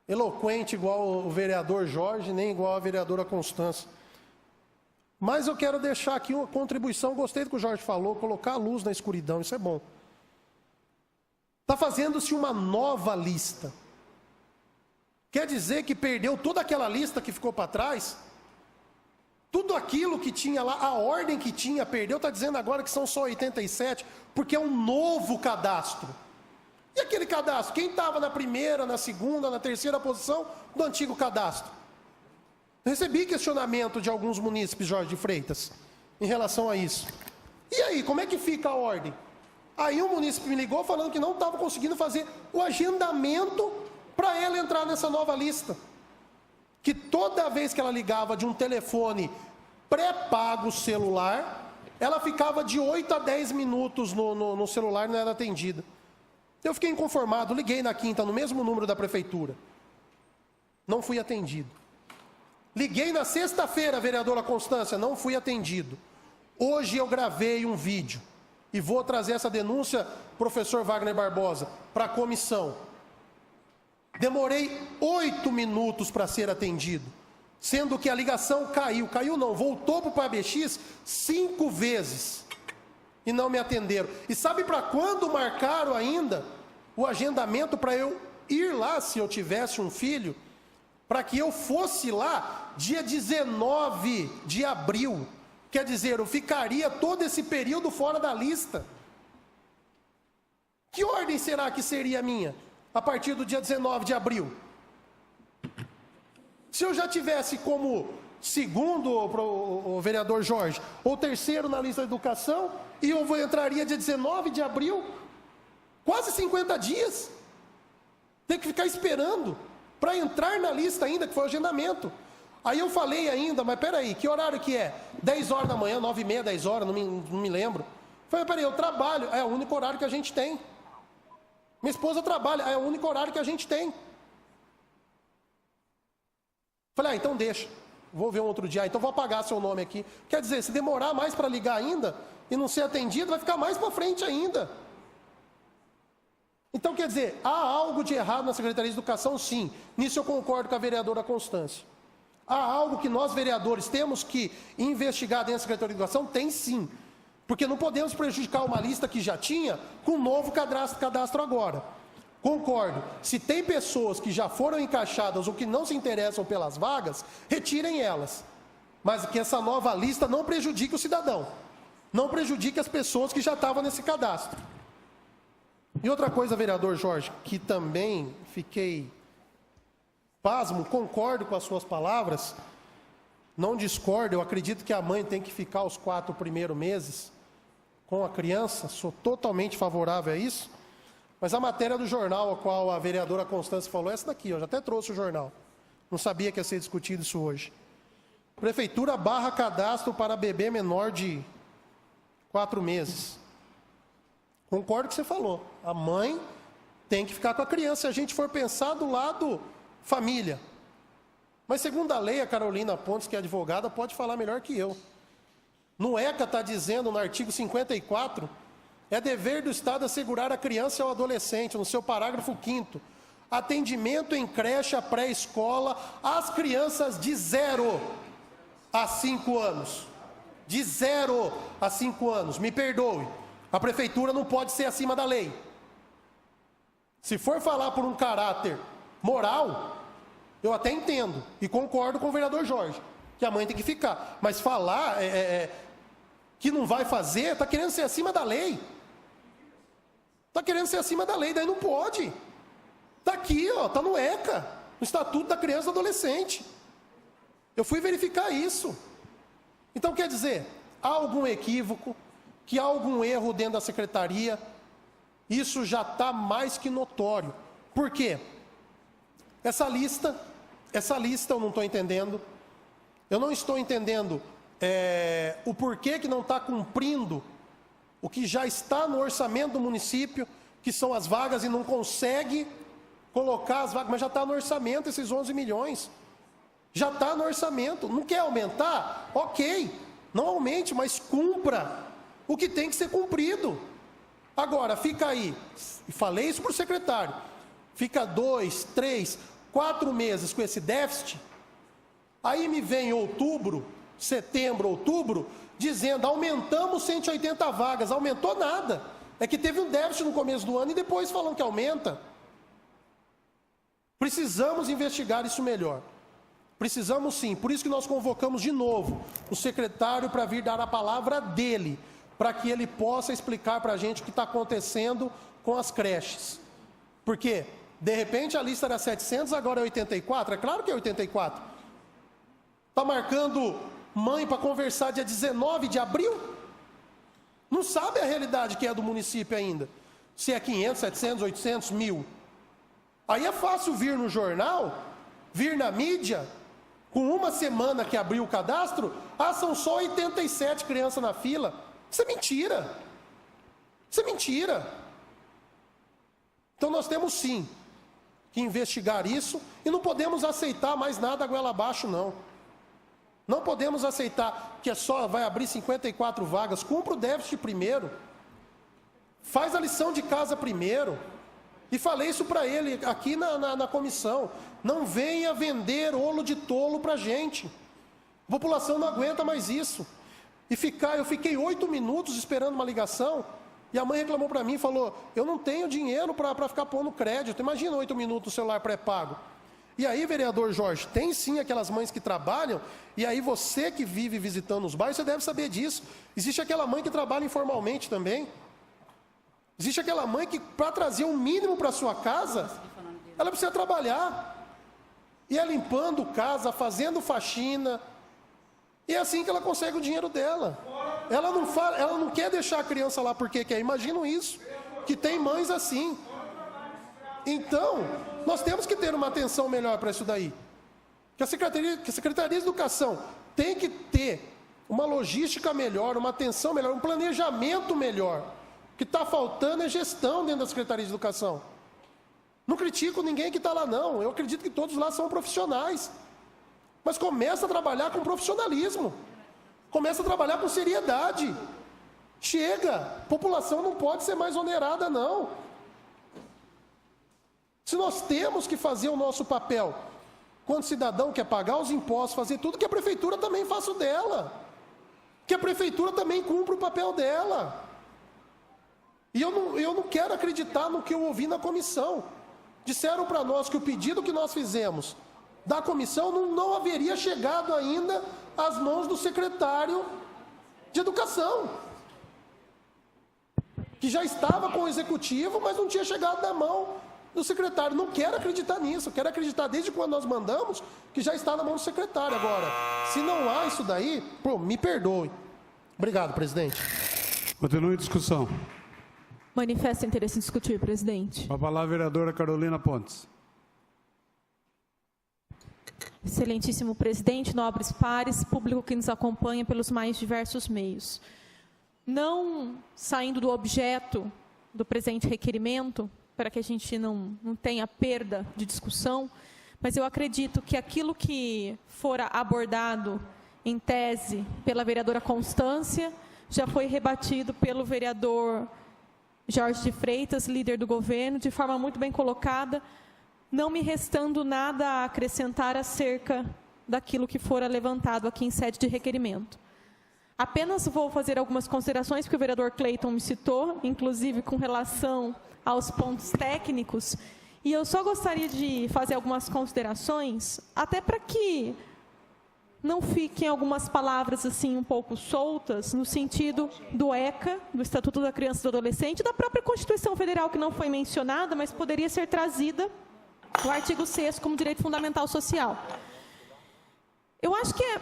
eloquente igual o vereador Jorge, nem igual a vereadora Constância. Mas eu quero deixar aqui uma contribuição, gostei do que o Jorge falou, colocar a luz na escuridão, isso é bom. Está fazendo-se uma nova lista. Quer dizer que perdeu toda aquela lista que ficou para trás? Tudo aquilo que tinha lá, a ordem que tinha, perdeu, está dizendo agora que são só 87, porque é um novo cadastro. E aquele cadastro? Quem estava na primeira, na segunda, na terceira posição do antigo cadastro? Recebi questionamento de alguns munícipes, Jorge de Freitas, em relação a isso. E aí, como é que fica a ordem? Aí um munícipe me ligou falando que não estava conseguindo fazer o agendamento para ela entrar nessa nova lista. Que toda vez que ela ligava de um telefone pré-pago celular, ela ficava de 8 a 10 minutos no celular e não era atendida. Eu fiquei inconformado, liguei na quinta, no mesmo número da prefeitura. Não fui atendido. Liguei na sexta-feira, vereadora Constância, não fui atendido. Hoje eu gravei um vídeo e vou trazer essa denúncia, professor Wagner Barbosa, para a comissão. Demorei 8 minutos para ser atendido, sendo que a ligação caiu não, voltou para o PABX 5 vezes e não me atenderam. E sabe para quando marcaram ainda o agendamento para eu ir lá, se eu tivesse um filho, para que eu fosse lá dia 19 de abril. Quer dizer, eu ficaria todo esse período fora da lista. Que ordem será que seria a minha? A partir do dia 19 de abril. Se eu já tivesse como segundo o vereador Jorge, ou terceiro na lista de educação, e eu entraria dia 19 de abril, quase 50 dias. Tem que ficar esperando para entrar na lista ainda, que foi o agendamento. Aí eu falei ainda, mas peraí, que horário que é? 10 horas da manhã, 9h30, 10 horas, não me lembro. Falei, peraí, eu trabalho, é o único horário que a gente tem. Minha esposa trabalha, é o único horário que a gente tem. Falei, então deixa, vou ver um outro dia, então vou apagar seu nome aqui. Quer dizer, se demorar mais para ligar ainda e não ser atendido, vai ficar mais para frente ainda. Então, quer dizer, há algo de errado na Secretaria de Educação? Sim. Nisso eu concordo com a vereadora Constância. Há algo que nós, vereadores, temos que investigar dentro da Secretaria de Educação? Tem sim. Porque não podemos prejudicar uma lista que já tinha com um novo cadastro agora. Concordo. Se tem pessoas que já foram encaixadas ou que não se interessam pelas vagas, retirem elas. Mas que essa nova lista não prejudique o cidadão. Não prejudique as pessoas que já estavam nesse cadastro. E outra coisa, vereador Jorge, que também fiquei pasmo, concordo com as suas palavras, não discordo, eu acredito que a mãe tem que ficar os 4 primeiros meses com a criança, sou totalmente favorável a isso, mas a matéria do jornal, a qual a vereadora Constância falou, é essa daqui, eu já até trouxe o jornal, não sabia que ia ser discutido isso hoje. Prefeitura barra cadastro para bebê menor de 4 meses. Concordo com o que você falou. A mãe tem que ficar com a criança, se a gente for pensar do lado família. Mas segundo a lei, a Carolina Pontes, que é advogada, pode falar melhor que eu. No ECA está dizendo, no artigo 54, é dever do Estado assegurar a criança e ao adolescente, no seu parágrafo 5º, atendimento em creche, pré-escola, às crianças de 0 a 5 anos. De 0 a 5 anos, me perdoe. A prefeitura não pode ser acima da lei. Se for falar por um caráter moral, eu até entendo e concordo com o vereador Jorge, que a mãe tem que ficar. Mas falar que não vai fazer, está querendo ser acima da lei. Está querendo ser acima da lei, daí não pode. Está aqui, está no ECA, no Estatuto da Criança e do Adolescente. Eu fui verificar isso. Então, quer dizer, há algum equívoco, que há algum erro dentro da secretaria, isso já está mais que notório. Por quê? Essa lista eu não estou entendendo. Eu não estou entendendo o porquê que não está cumprindo o que já está no orçamento do município, que são as vagas, e não consegue colocar as vagas, mas já está no orçamento esses 11 milhões. Já está no orçamento. Não quer aumentar? Ok, não aumente, mas cumpra o que tem que ser cumprido. Agora, fica aí, e falei isso para o secretário, fica 2, 3, 4 meses com esse déficit, aí me vem outubro, setembro, outubro, dizendo, aumentamos 180 vagas, aumentou nada. É que teve um déficit no começo do ano e depois falando que aumenta. Precisamos investigar isso melhor. Precisamos sim, por isso que nós convocamos de novo o secretário para vir dar a palavra dele, para que ele possa explicar para a gente o que está acontecendo com as creches. Porque, de repente, a lista era 700, agora é 84, é claro que é 84. Está marcando mãe para conversar dia 19 de abril? Não sabe a realidade que é do município ainda. Se é 500, 700, 800, 1000. Aí é fácil vir no jornal, vir na mídia, com uma semana que abriu o cadastro, são só 87 crianças na fila. Isso é mentira. Isso é mentira. Então nós temos sim que investigar isso e não podemos aceitar mais nada goela abaixo, não. Não podemos aceitar que só vai abrir 54 vagas. Cumpra o déficit primeiro. Faz a lição de casa primeiro. E falei isso para ele aqui na comissão. Não venha vender olo de tolo para a gente. A população não aguenta mais isso. Eu fiquei 8 minutos esperando uma ligação. E a mãe reclamou para mim e falou, eu não tenho dinheiro para ficar pondo crédito. Imagina 8 minutos o celular pré-pago. E aí, vereador Jorge, tem sim aquelas mães que trabalham, e aí você que vive visitando os bairros, você deve saber disso. Existe aquela mãe que trabalha informalmente também. Existe aquela mãe que, para trazer o mínimo para sua casa, ela precisa trabalhar. E é limpando casa, fazendo faxina. E é assim que ela consegue o dinheiro dela. Ela não quer deixar a criança lá porque quer. Imagino isso, que tem mães assim. Então, nós temos que ter uma atenção melhor para isso daí. Que a Secretaria de Educação tem que ter uma logística melhor, uma atenção melhor, um planejamento melhor. O que está faltando é gestão dentro da Secretaria de Educação. Não critico ninguém que está lá, não. Eu acredito que todos lá são profissionais. Mas começa a trabalhar com profissionalismo. Começa a trabalhar com seriedade. Chega! A população não pode ser mais onerada, não. Se nós temos que fazer o nosso papel, quando o cidadão quer pagar os impostos, fazer tudo, que a prefeitura também faça o dela. Que a prefeitura também cumpra o papel dela. E eu não quero acreditar no que eu ouvi na comissão. Disseram para nós que o pedido que nós fizemos da comissão não haveria chegado ainda às mãos do secretário de Educação. Que já estava com o executivo, mas não tinha chegado na mão do secretário. Não quero acreditar nisso. Quero acreditar desde quando nós mandamos que já está na mão do secretário. Agora, se não há isso daí, me perdoe. Obrigado, presidente. Continue a discussão. Manifesta interesse em discutir, presidente. Com a palavra, a vereadora Carolina Pontes. Excelentíssimo presidente, nobres pares, público que nos acompanha pelos mais diversos meios. Não saindo do objeto do presente requerimento, para que a gente não tenha perda de discussão, mas eu acredito que aquilo que fora abordado em tese pela vereadora Constância já foi rebatido pelo vereador Jorge de Freitas, líder do governo, de forma muito bem colocada, não me restando nada a acrescentar acerca daquilo que fora levantado aqui em sede de requerimento. Apenas vou fazer algumas considerações, porque o vereador Cleiton me citou, inclusive com relação aos pontos técnicos, e eu só gostaria de fazer algumas considerações, até para que não fiquem algumas palavras assim um pouco soltas, no sentido do ECA, do Estatuto da Criança e do Adolescente, da própria Constituição Federal, que não foi mencionada, mas poderia ser trazida o artigo 6º como direito fundamental social. Eu acho que é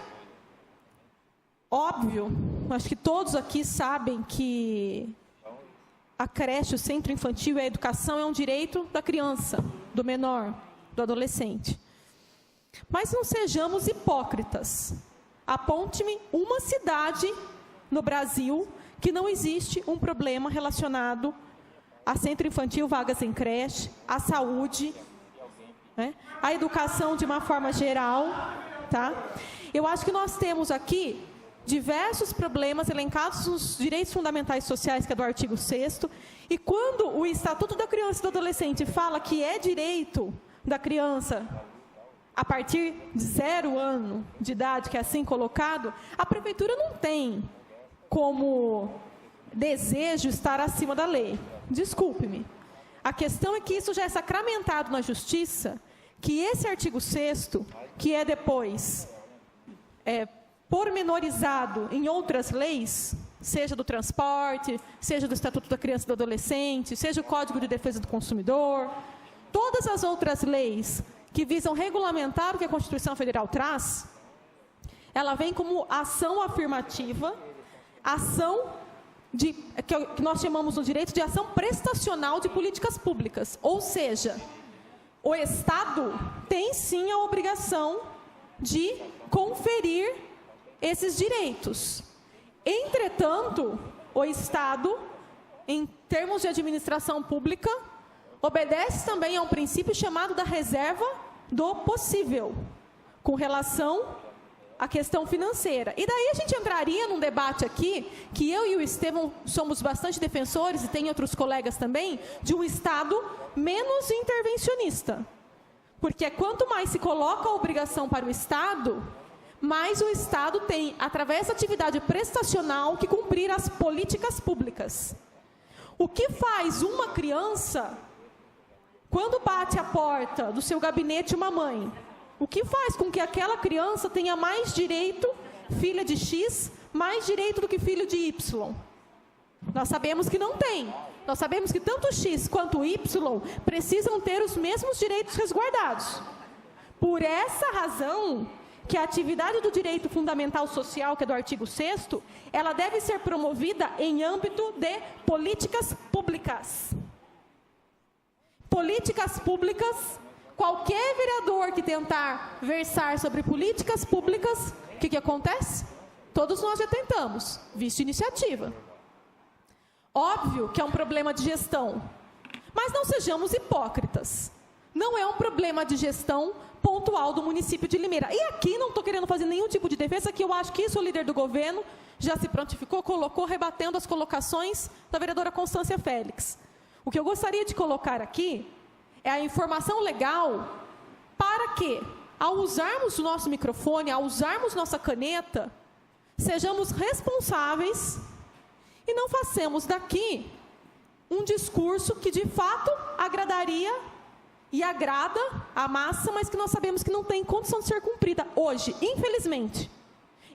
óbvio, acho que todos aqui sabem que a creche, o centro infantil e a educação é um direito da criança, do menor, do adolescente. Mas não sejamos hipócritas. Aponte-me uma cidade no Brasil que não existe um problema relacionado a centro infantil, vagas em creche, a saúde, né? A educação de uma forma geral, tá? Eu acho que nós temos aqui diversos problemas elencados nos direitos fundamentais sociais, que é do artigo 6º, e quando o Estatuto da Criança e do Adolescente fala que é direito da criança a partir de 0 ano de idade, que é assim colocado, a prefeitura não tem como desejo estar acima da lei. Desculpe-me. A questão é que isso já é sacramentado na Justiça, que esse artigo 6º, que é depois pormenorizado em outras leis, seja do transporte, seja do Estatuto da Criança e do Adolescente, seja o Código de Defesa do Consumidor, todas as outras leis que visam regulamentar o que a Constituição Federal traz, ela vem como ação afirmativa, ação que nós chamamos no direito de ação prestacional de políticas públicas. Ou seja, o Estado tem sim a obrigação de conferir esses direitos. Entretanto, o Estado, em termos de administração pública, obedece também a um princípio chamado da reserva do possível, com relação à questão financeira. E daí a gente entraria num debate aqui, que eu e o Estevão somos bastante defensores, e tem outros colegas também, de um Estado menos intervencionista. Porque quanto mais se coloca a obrigação para o Estado, mais o Estado tem, através da atividade prestacional, que cumprir as políticas públicas. O que faz uma criança, quando bate a porta do seu gabinete uma mãe, o que faz com que aquela criança tenha mais direito, filha de X, mais direito do que filho de Y? Nós sabemos que não tem. Nós sabemos que tanto X quanto Y precisam ter os mesmos direitos resguardados. Por essa razão, que a atividade do direito fundamental social, que é do artigo 6º, ela deve ser promovida em âmbito de políticas públicas. Políticas públicas, qualquer vereador que tentar versar sobre políticas públicas, o que acontece? Todos nós já tentamos, visto iniciativa. Óbvio que é um problema de gestão, mas não sejamos hipócritas. Não é um problema de gestão pontual do município de Limeira. E aqui não estou querendo fazer nenhum tipo de defesa, que eu acho que isso o líder do governo já se prontificou, colocou, rebatendo as colocações da vereadora Constância Félix. O que eu gostaria de colocar aqui é a informação legal para que, ao usarmos o nosso microfone, ao usarmos nossa caneta, sejamos responsáveis e não façamos daqui um discurso que de fato agradaria e agrada a massa, mas que nós sabemos que não tem condição de ser cumprida hoje, infelizmente.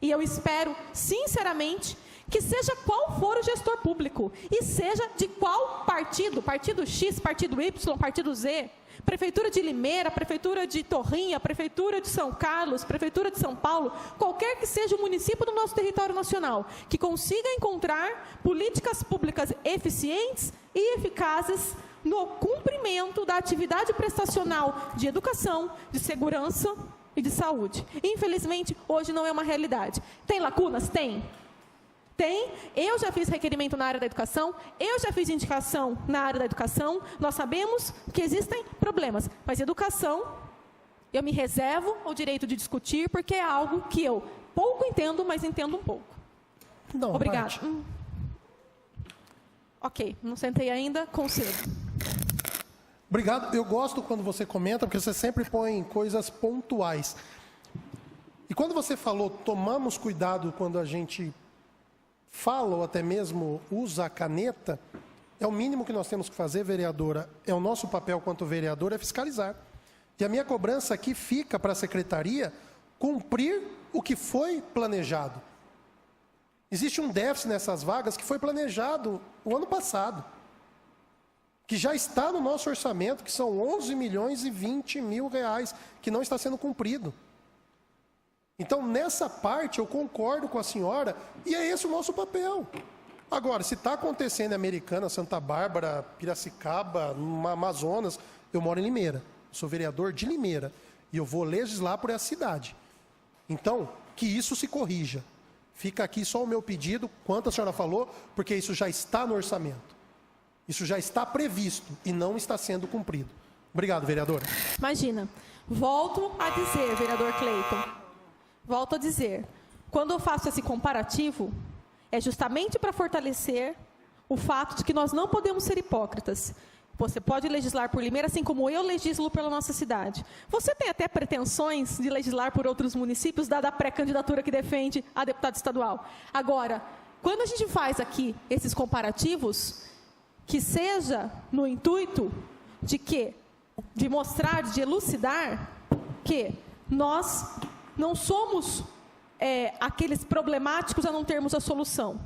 E eu espero, sinceramente, que seja qual for o gestor público, e seja de qual partido, partido X, partido Y, partido Z, Prefeitura de Limeira, Prefeitura de Torrinha, Prefeitura de São Carlos, Prefeitura de São Paulo, qualquer que seja o município do nosso território nacional, que consiga encontrar políticas públicas eficientes e eficazes no cumprimento da atividade prestacional de educação, de segurança e de saúde. Infelizmente, hoje não é uma realidade. Tem lacunas? Tem. Tem. Eu já fiz requerimento na área da educação, eu já fiz indicação na área da educação, nós sabemos que existem problemas, mas educação, eu me reservo o direito de discutir, porque é algo que eu pouco entendo, mas entendo um pouco. Não, obrigada. Ok, não sentei ainda, concedo. Obrigado. Eu gosto quando você comenta, porque você sempre põe coisas pontuais. E quando você falou, tomamos cuidado quando a gente fala ou até mesmo usa a caneta, é o mínimo que nós temos que fazer, vereadora. É o nosso papel quanto vereador, é fiscalizar. E a minha cobrança aqui fica para a secretaria cumprir o que foi planejado. Existe um déficit nessas vagas que foi planejado o ano passado, que já está no nosso orçamento, que são 11 milhões e 20 mil reais, que não está sendo cumprido. Então, nessa parte, eu concordo com a senhora, e é esse o nosso papel. Agora, se está acontecendo em Americana, Santa Bárbara, Piracicaba, no Amazonas, eu moro em Limeira, sou vereador de Limeira, e eu vou legislar por essa cidade. Então, que isso se corrija. Fica aqui só o meu pedido, quanto a senhora falou, porque isso já está no orçamento. Isso já está previsto e não está sendo cumprido. Obrigado, vereador. Imagina. Volto a dizer, vereador Cleiton, volto a dizer, quando eu faço esse comparativo, é justamente para fortalecer o fato de que nós não podemos ser hipócritas. Você pode legislar por Limeira, assim como eu legislo pela nossa cidade. Você tem até pretensões de legislar por outros municípios, dada a pré-candidatura que defende a deputada estadual. Agora, quando a gente faz aqui esses comparativos, que seja no intuito de mostrar, de elucidar, que nós não somos aqueles problemáticos a não termos a solução.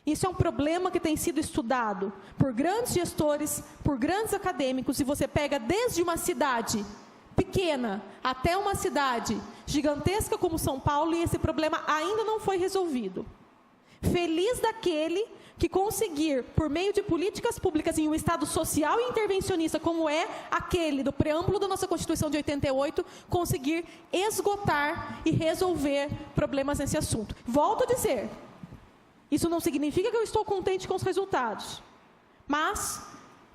Isso é um problema que tem sido estudado por grandes gestores, por grandes acadêmicos, e você pega desde uma cidade pequena até uma cidade gigantesca como São Paulo, e esse problema ainda não foi resolvido. Feliz daquele que conseguir, por meio de políticas públicas em um Estado social e intervencionista, como é aquele do preâmbulo da nossa Constituição de 88, conseguir esgotar e resolver problemas nesse assunto. Volto a dizer, isso não significa que eu estou contente com os resultados, mas,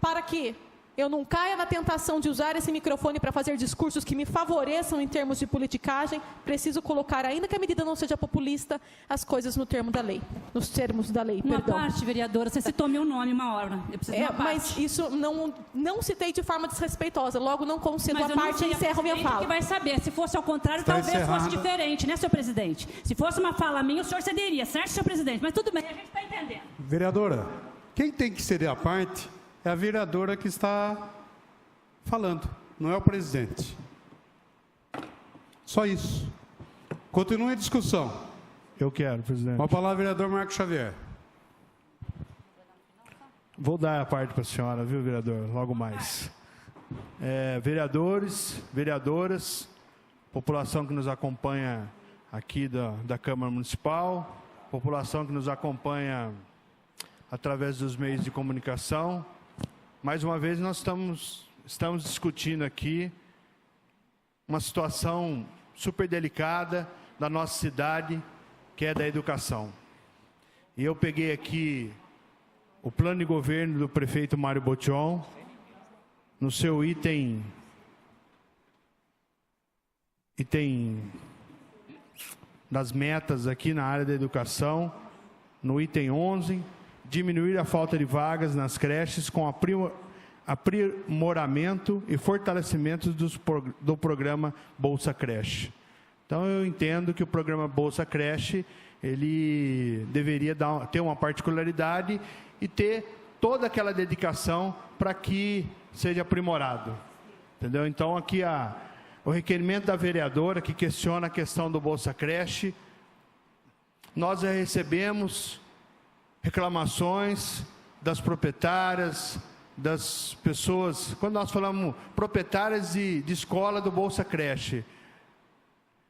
para que eu não caia na tentação de usar esse microfone para fazer discursos que me favoreçam em termos de politicagem, preciso colocar, ainda que a medida não seja populista, as coisas no termo da lei, nos termos da lei. Uma perdão. parte, vereadora, você citou meu nome uma hora. Eu preciso de uma parte. Mas isso não citei de forma desrespeitosa, logo não concedo Mas a eu não parte sei e encerro minha fala. Que vai saber. Se fosse ao contrário, Está talvez encerrado. fosse diferente, né, senhor presidente? Se fosse uma fala minha, o senhor cederia, certo, senhor presidente? Mas tudo bem, a gente está entendendo. Vereadora, quem tem que ceder a parte é a vereadora que está falando, não é o presidente. Só isso. Continua em discussão. Eu quero, presidente. Com a palavra, vereador Marcos Xavier. Vou dar a parte para a senhora, viu, vereador? Logo mais. Vereadores, vereadoras, população que nos acompanha aqui da Câmara Municipal, população que nos acompanha através dos meios de comunicação. Mais uma vez, nós estamos discutindo aqui uma situação super delicada da nossa cidade, que é da educação. E eu peguei aqui o plano de governo do prefeito Mário Botion, no seu item das metas aqui na área da educação, no item 11, diminuir a falta de vagas nas creches com aprimoramento e fortalecimento do programa Bolsa Creche. Então, eu entendo que o programa Bolsa Creche, ele deveria ter uma particularidade e ter toda aquela dedicação para que seja aprimorado. Entendeu? Então, aqui o requerimento da vereadora que questiona a questão do Bolsa Creche, nós já recebemos reclamações das proprietárias, das pessoas, quando nós falamos proprietárias de escola do Bolsa Creche,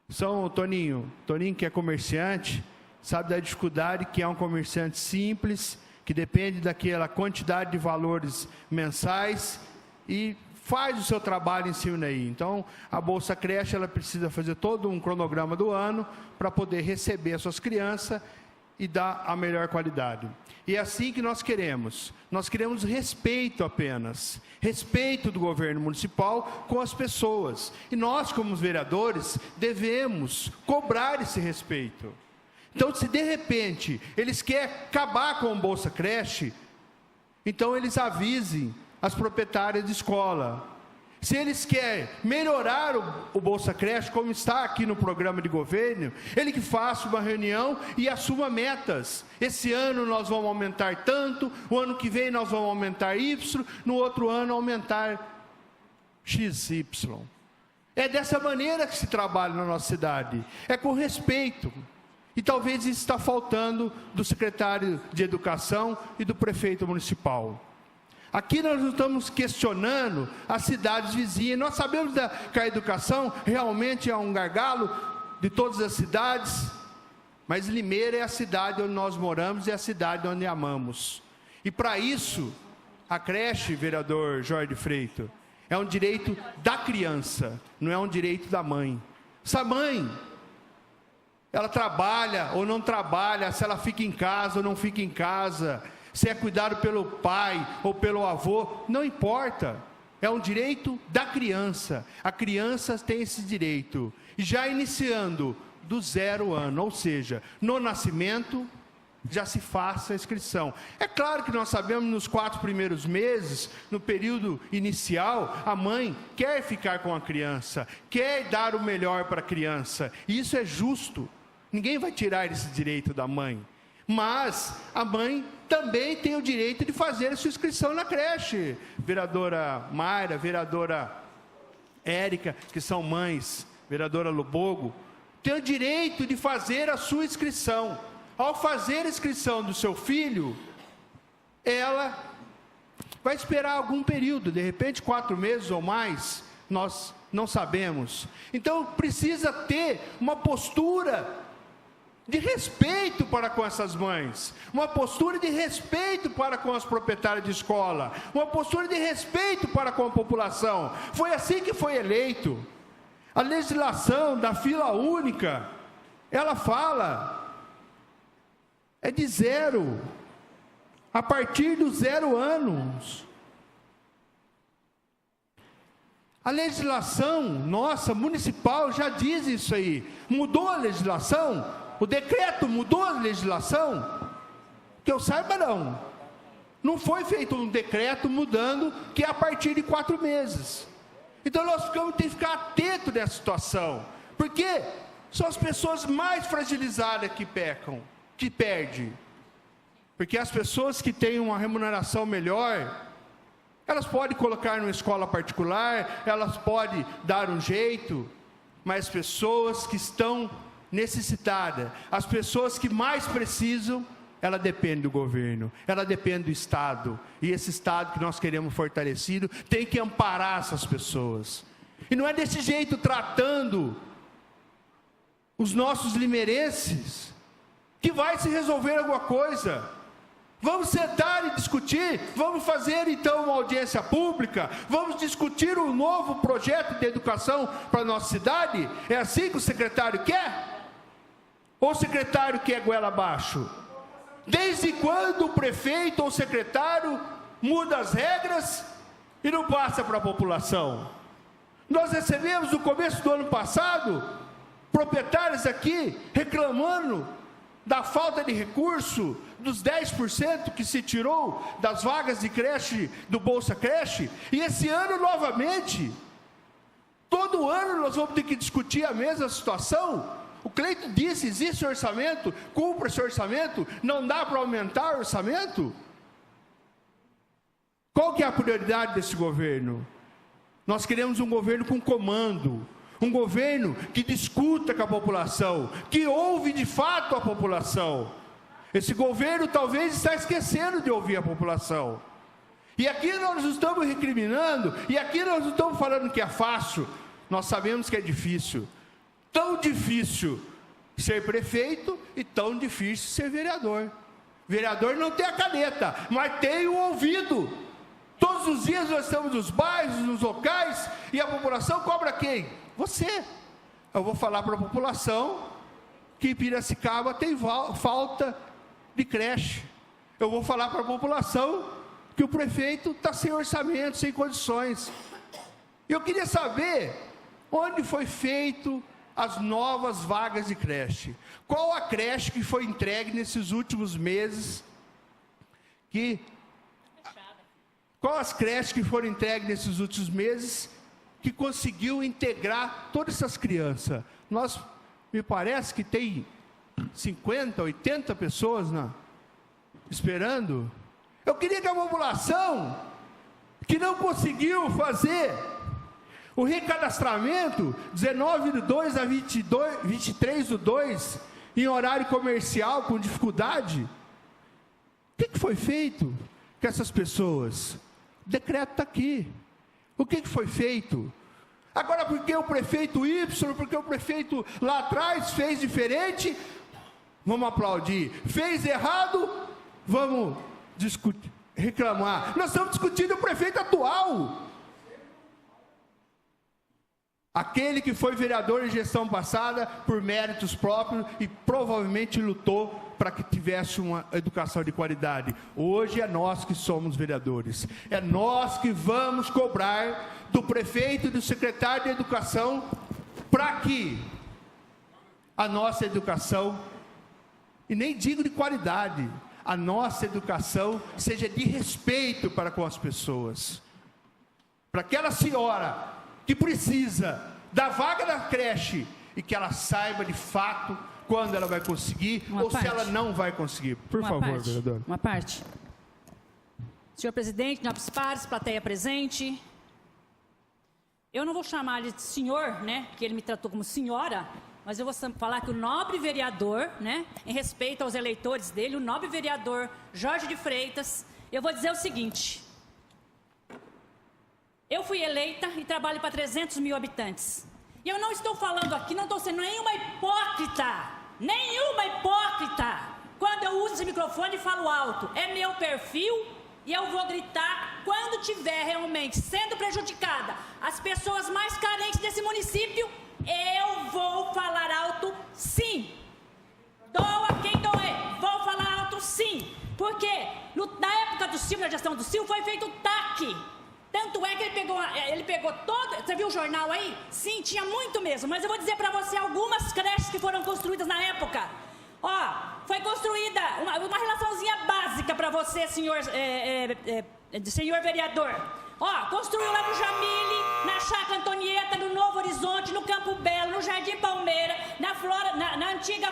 são o Toninho que é comerciante, sabe da dificuldade que é um comerciante simples, que depende daquela quantidade de valores mensais e faz o seu trabalho em cima daí. Então, a Bolsa Creche, ela precisa fazer todo um cronograma do ano para poder receber as suas crianças e dar a melhor qualidade. E é assim que nós queremos. Nós queremos respeito apenas. Respeito do governo municipal com as pessoas. E nós, como vereadores, devemos cobrar esse respeito. Então, se de repente eles querem acabar com o Bolsa Creche, então eles avisem as proprietárias de escola. Se eles querem melhorar o Bolsa Creche, como está aqui no programa de governo, ele que faça uma reunião e assuma metas. Esse ano nós vamos aumentar tanto, o ano que vem nós vamos aumentar Y, no outro ano aumentar XY. É dessa maneira que se trabalha na nossa cidade, é com respeito. E talvez isso está faltando do secretário de Educação e do prefeito municipal. Aqui nós não estamos questionando as cidades vizinhas. Nós sabemos que a educação realmente é um gargalo de todas as cidades, mas Limeira é a cidade onde nós moramos e é a cidade onde amamos. E para isso, a creche, vereador Jorge Freito, é um direito da criança, não é um direito da mãe. Essa mãe, ela trabalha ou não trabalha, se ela fica em casa ou não fica em casa, se é cuidado pelo pai ou pelo avô, não importa. é um direito da criança. A criança tem esse direito. E já iniciando do 0 ano, ou seja, no nascimento, já se faça a inscrição. É claro que nós sabemos, nos 4 primeiros meses, no período inicial, a mãe quer ficar com a criança, quer dar o melhor para a criança. E isso é justo. Ninguém vai tirar esse direito da mãe. Mas a mãe também tem o direito de fazer a sua inscrição na creche. Vereadora Mayra, vereadora Érica, que são mães, vereadora Lubogo, tem o direito de fazer a sua inscrição. Ao fazer a inscrição do seu filho, ela vai esperar algum período, de repente 4 meses ou mais, nós não sabemos. Então precisa ter uma postura de respeito para com essas mães, uma postura de respeito para com as proprietárias de escola, uma postura de respeito para com a população. Foi assim que foi eleito. A legislação da fila única, ela fala, é de 0, a partir dos 0 anos. A legislação nossa, municipal, já diz isso aí. Mudou a legislação? O decreto mudou a legislação? Que eu saiba, não. Não foi feito um decreto mudando, que é a partir de 4 meses. Então nós temos que ficar atentos nessa situação. Porque são as pessoas mais fragilizadas que pecam, que perdem. Porque as pessoas que têm uma remuneração melhor, elas podem colocar numa escola particular, elas podem dar um jeito, mas as pessoas que estão necessitadas, as pessoas que mais precisam, ela depende do governo, ela depende do Estado, e esse Estado que nós queremos fortalecido, tem que amparar essas pessoas, e não é desse jeito tratando os nossos limeirenses, que vai se resolver alguma coisa. Vamos sentar e discutir, vamos fazer então uma audiência pública, vamos discutir um novo projeto de educação para a nossa cidade. É assim que o secretário quer? Ou o secretário quer goela abaixo? Desde quando o prefeito ou o secretário muda as regras e não passa para a população? Nós recebemos no começo do ano passado proprietários aqui reclamando da falta de recurso, dos 10% que se tirou das vagas de creche, do Bolsa Creche, e esse ano novamente, todo ano nós vamos ter que discutir a mesma situação. O Cleito disse, existe orçamento, cumpra esse orçamento, não dá para aumentar o orçamento? Qual que é a prioridade desse governo? Nós queremos um governo com comando, um governo que discuta com a população, que ouve de fato a população. Esse governo talvez está esquecendo de ouvir a população. E aqui nós não estamos recriminando, e aqui nós não estamos falando que é fácil. Nós sabemos que é difícil. Tão difícil ser prefeito e tão difícil ser vereador. Vereador não tem a caneta, mas tem o ouvido. Todos os dias nós estamos nos bairros, nos locais, e a população cobra quem? Você. Eu vou falar para a população que em Piracicaba tem falta de creche. Eu vou falar para a população que o prefeito está sem orçamento, sem condições. Eu queria saber onde foi feito as novas vagas de creche. Qual a creche que foi entregue nesses últimos meses? Qual as creches que foram entregues nesses últimos meses que conseguiu integrar todas essas crianças? Me parece que tem 50, 80 pessoas esperando. Eu queria que a população que não conseguiu fazer o recadastramento 19/2 a 23/2 em horário comercial com dificuldade, o que foi feito com essas pessoas? O decreto está aqui. O que foi feito? Agora, porque o prefeito Y, porque o prefeito lá atrás fez diferente, vamos aplaudir. Fez errado, vamos discutir, reclamar. Nós estamos discutindo o prefeito atual. Aquele que foi vereador em gestão passada por méritos próprios e provavelmente lutou para que tivesse uma educação de qualidade. Hoje é nós que somos vereadores. É nós que vamos cobrar do prefeito e do secretário de educação para que a nossa educação, e nem digo de qualidade, a nossa educação seja de respeito para com as pessoas. Para aquela senhora que precisa da vaga da creche e que ela saiba de fato quando ela vai conseguir se ela não vai conseguir. Por favor, vereador. Uma parte. Senhor presidente, nobres pares, plateia presente. Eu não vou chamar ele de senhor, né? Que ele me tratou como senhora, mas eu vou falar que o nobre vereador, né? Em respeito aos eleitores dele, o nobre vereador Jorge de Freitas, eu vou dizer o seguinte. Eu fui eleita e trabalho para 300 mil habitantes. E eu não estou falando aqui, não estou sendo nenhuma hipócrita, quando eu uso esse microfone e falo alto. É meu perfil e eu vou gritar quando tiver realmente sendo prejudicada as pessoas mais carentes desse município, eu vou falar alto sim. Doa quem doer, vou falar alto sim. Porque na época do Sil, na gestão do Sil, foi feito o TAC. Tanto é que ele pegou todo... Você viu o jornal aí? Sim, tinha muito mesmo. Mas eu vou dizer para você algumas creches que foram construídas na época. Ó, foi construída uma relaçãozinha básica para você, senhor vereador. Ó, construiu lá no Jamile, na Chácara Antonieta, no Novo Horizonte, no Campo Belo, no Jardim Palmeira, na antiga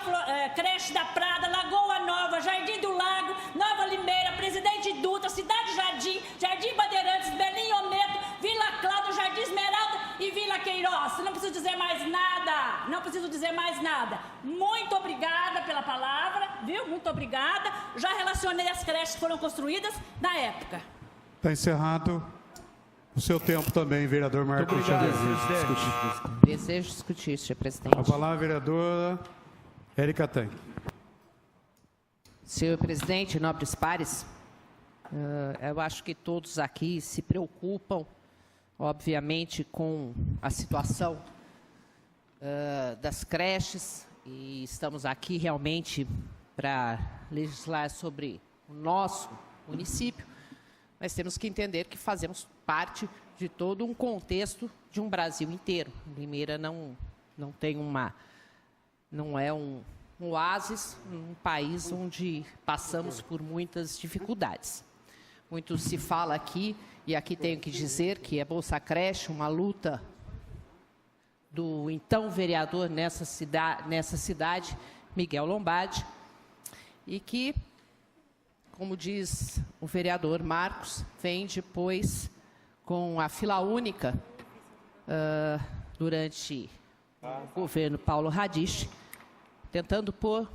creche da Prada, Lagoa Nova, Jardim do Lago, Nova Limeira, Presidente Dutra, Cidade Jardim, Jardim Bandeirantes, Belim Oneto, Vila Cláudia, Jardim Esmeralda e Vila Queiroz. Não preciso dizer mais nada. Muito obrigada pela palavra, viu? Muito obrigada. Já relacionei as creches que foram construídas na época. Está encerrado. O seu tempo também, vereador Marcos. Desejo discutir, senhor presidente. A palavra, vereadora Érica Tanque. Senhor presidente, nobres pares, eu acho que todos aqui se preocupam, obviamente, com a situação das creches e estamos aqui realmente para legislar sobre o nosso município, mas temos que entender que fazemos parte de todo um contexto de um Brasil inteiro. Limeira não é um oásis, um país onde passamos por muitas dificuldades. Muito se fala aqui, e aqui tenho que dizer que é Bolsa Creche, uma luta do então vereador nessa cidade, Miguel Lombardi, e que, como diz o vereador Marcos, vem depois com a fila única durante o governo Paulo Radich, tentando pôr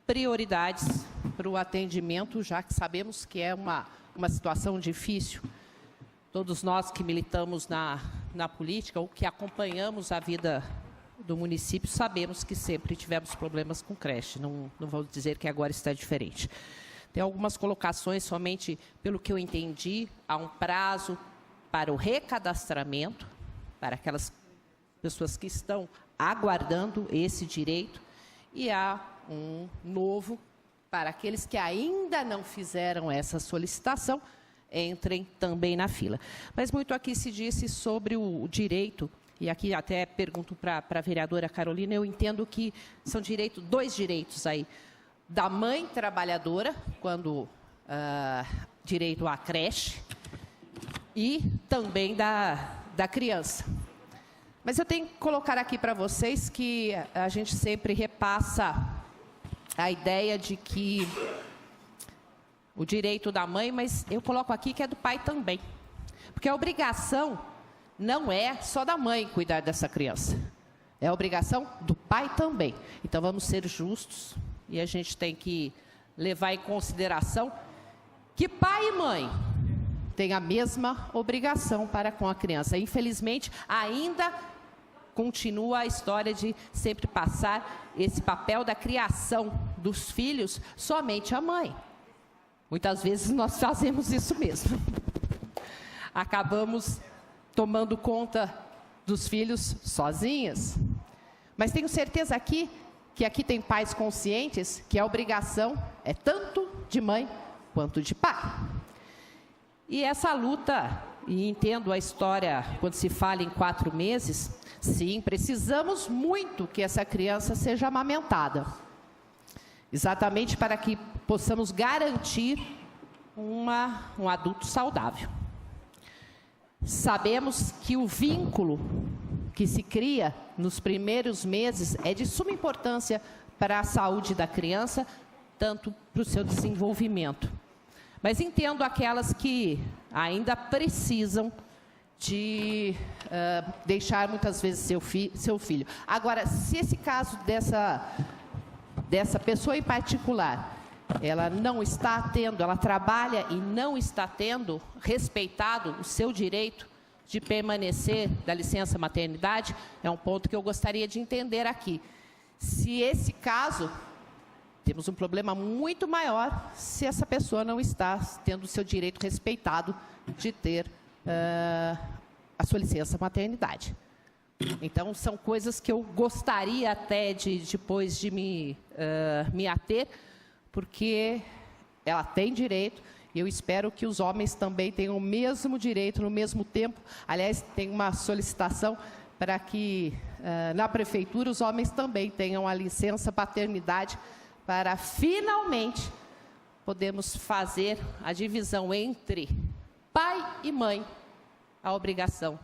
prioridades para o atendimento, já que sabemos que é uma situação difícil. Todos nós que militamos na política ou que acompanhamos a vida do município, sabemos que sempre tivemos problemas com creche. Não vou dizer que agora está diferente. Tem algumas colocações, somente pelo que eu entendi, há um prazo para o recadastramento, para aquelas pessoas que estão aguardando esse direito, e há um novo para aqueles que ainda não fizeram essa solicitação, entrem também na fila. Mas muito aqui se disse sobre o direito, e aqui até pergunto para a vereadora Carolina, eu entendo que são dois direitos aí, da mãe trabalhadora, quando direito à creche, e também da criança. Mas eu tenho que colocar aqui para vocês que a gente sempre repassa a ideia de que o direito da mãe, mas eu coloco aqui que é do pai também. Porque a obrigação não é só da mãe cuidar dessa criança. É a obrigação do pai também. Então vamos ser justos e a gente tem que levar em consideração que pai e mãe têm a mesma obrigação para com a criança. Infelizmente, ainda continua a história de sempre passar esse papel da criação dos filhos somente à mãe. Muitas vezes nós fazemos isso mesmo. Acabamos tomando conta dos filhos sozinhas. Mas tenho certeza aqui que aqui tem pais conscientes que a obrigação é tanto de mãe quanto de pai. E essa luta, e entendo a história quando se fala em 4 meses, sim, precisamos muito que essa criança seja amamentada. Exatamente para que possamos garantir um adulto saudável. Sabemos que o vínculo que se cria nos primeiros meses é de suma importância para a saúde da criança, tanto para o seu desenvolvimento. Mas entendo aquelas que ainda precisam de deixar muitas vezes seu filho. Agora, se esse caso dessa pessoa em particular, ela não está tendo, ela trabalha e não está tendo respeitado o seu direito de permanecer da licença maternidade, é um ponto que eu gostaria de entender aqui. Se esse caso, temos um problema muito maior se essa pessoa não está tendo o seu direito respeitado de ter a sua licença maternidade. Então, são coisas que eu gostaria até de depois de me ater, porque ela tem direito, e eu espero que os homens também tenham o mesmo direito, no mesmo tempo. Aliás, tem uma solicitação para que, na prefeitura, os homens também tenham a licença paternidade, para finalmente podermos fazer a divisão entre pai e mãe, a obrigação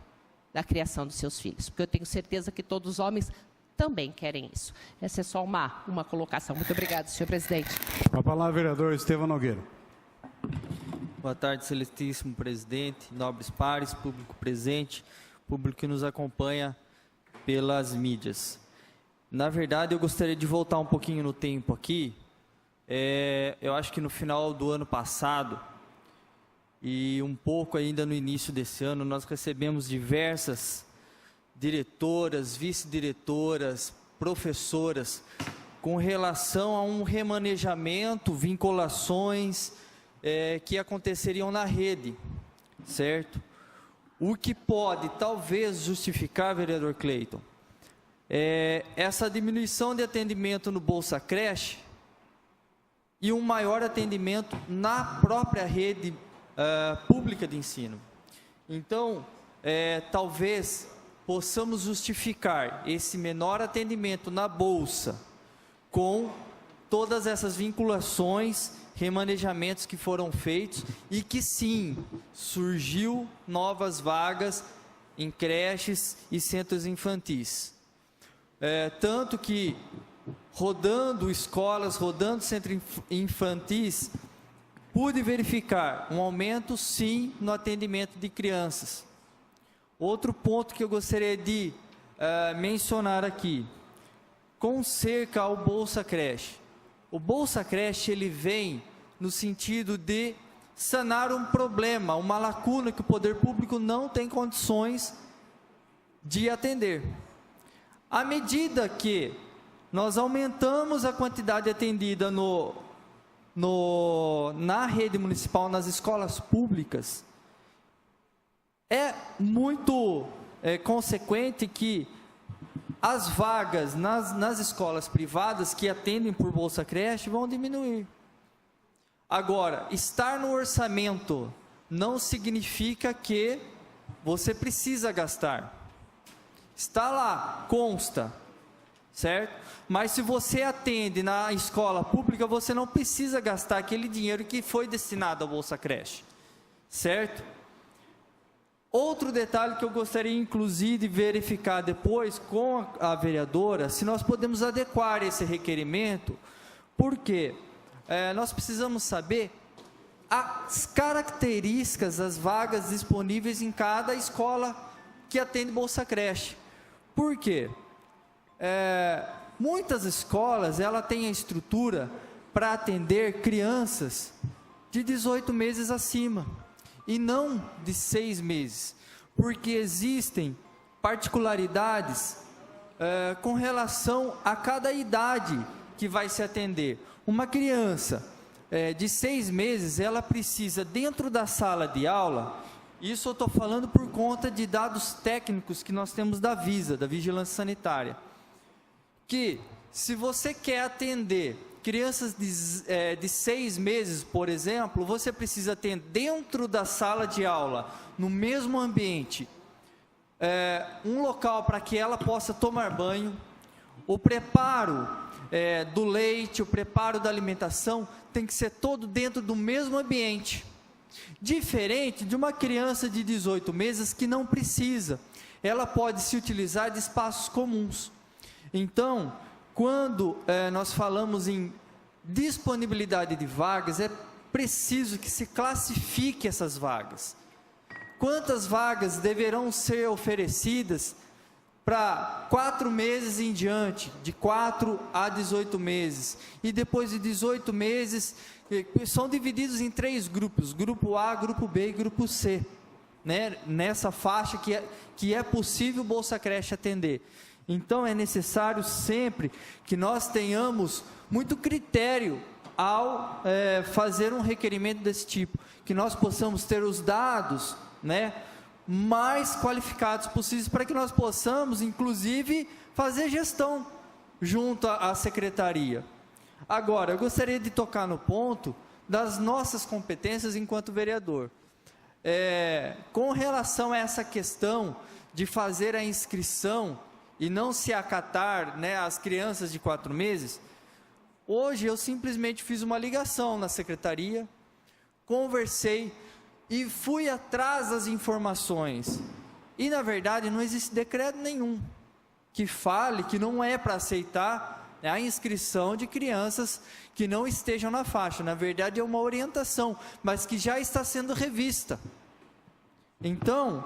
da criação dos seus filhos. Porque eu tenho certeza que todos os homens também querem isso. Essa é só uma colocação. Muito obrigado, senhor presidente. Com a palavra, vereador Estevão Nogueira. Boa tarde, excelentíssimo presidente, nobres pares, público presente, público que nos acompanha pelas mídias. Na verdade, eu gostaria de voltar um pouquinho no tempo aqui. Eu acho que no final do ano passado, e um pouco ainda no início desse ano, nós recebemos diversas diretoras, vice-diretoras, professoras, com relação a um remanejamento, vinculações que aconteceriam na rede, certo? O que pode, talvez, justificar, vereador Cleiton, essa diminuição de atendimento no Bolsa Creche e um maior atendimento na própria rede pública de ensino. Então, talvez possamos justificar esse menor atendimento na Bolsa com todas essas vinculações, remanejamentos que foram feitos e que sim, surgiu novas vagas em creches e centros infantis. Tanto que, rodando escolas, rodando centros infantis, pude verificar um aumento, sim, no atendimento de crianças. Outro ponto que eu gostaria de mencionar aqui, com cerca ao Bolsa Creche. O Bolsa Creche, ele vem no sentido de sanar um problema, uma lacuna que o poder público não tem condições de atender. À medida que nós aumentamos a quantidade atendida na rede municipal, nas escolas públicas, é muito consequente que as vagas nas escolas privadas que atendem por Bolsa Creche vão diminuir. Agora, estar no orçamento não significa que você precisa gastar. Está lá, consta, certo? Mas se você atende na escola pública, você não precisa gastar aquele dinheiro que foi destinado à Bolsa Creche, certo? Outro detalhe que eu gostaria, inclusive, de verificar depois com a vereadora, se nós podemos adequar esse requerimento, porque nós precisamos saber as características das vagas disponíveis em cada escola que atende Bolsa Creche. Por quê? Muitas escolas, ela tem a estrutura para atender crianças de 18 meses acima, e não de 6 meses, porque existem particularidades com relação a cada idade que vai se atender. Uma criança de 6 meses, ela precisa, dentro da sala de aula, isso eu estou falando por conta de dados técnicos que nós temos da Visa, da Vigilância Sanitária, que Se você quer atender crianças de 6 meses, por exemplo, você precisa ter dentro da sala de aula, no mesmo ambiente, um local para que ela possa tomar banho, o preparo do leite, o preparo da alimentação, tem que ser todo dentro do mesmo ambiente. Diferente de uma criança de 18 meses que não precisa, ela pode se utilizar de espaços comuns. Então, quando nós falamos em disponibilidade de vagas, é preciso que se classifique essas vagas. Quantas vagas deverão ser oferecidas para 4 meses em diante, de 4 a 18 meses, e depois de 18 meses, são divididos em 3 grupos, grupo A, grupo B e grupo C, né? Nessa faixa que é possível o Bolsa Creche atender. Então, é necessário sempre que nós tenhamos muito critério ao fazer um requerimento desse tipo, que nós possamos ter os dados, né, mais qualificados possíveis, para que nós possamos, inclusive, fazer gestão junto à secretaria. Agora, eu gostaria de tocar no ponto das nossas competências enquanto vereador. Com relação a essa questão de fazer a inscrição e não se acatar, né, as crianças de 4 meses, hoje eu simplesmente fiz uma ligação na secretaria, conversei e fui atrás das informações. E, na verdade, não existe decreto nenhum que fale que não é para aceitar a inscrição de crianças que não estejam na faixa. Na verdade, é uma orientação, mas que já está sendo revista. Então,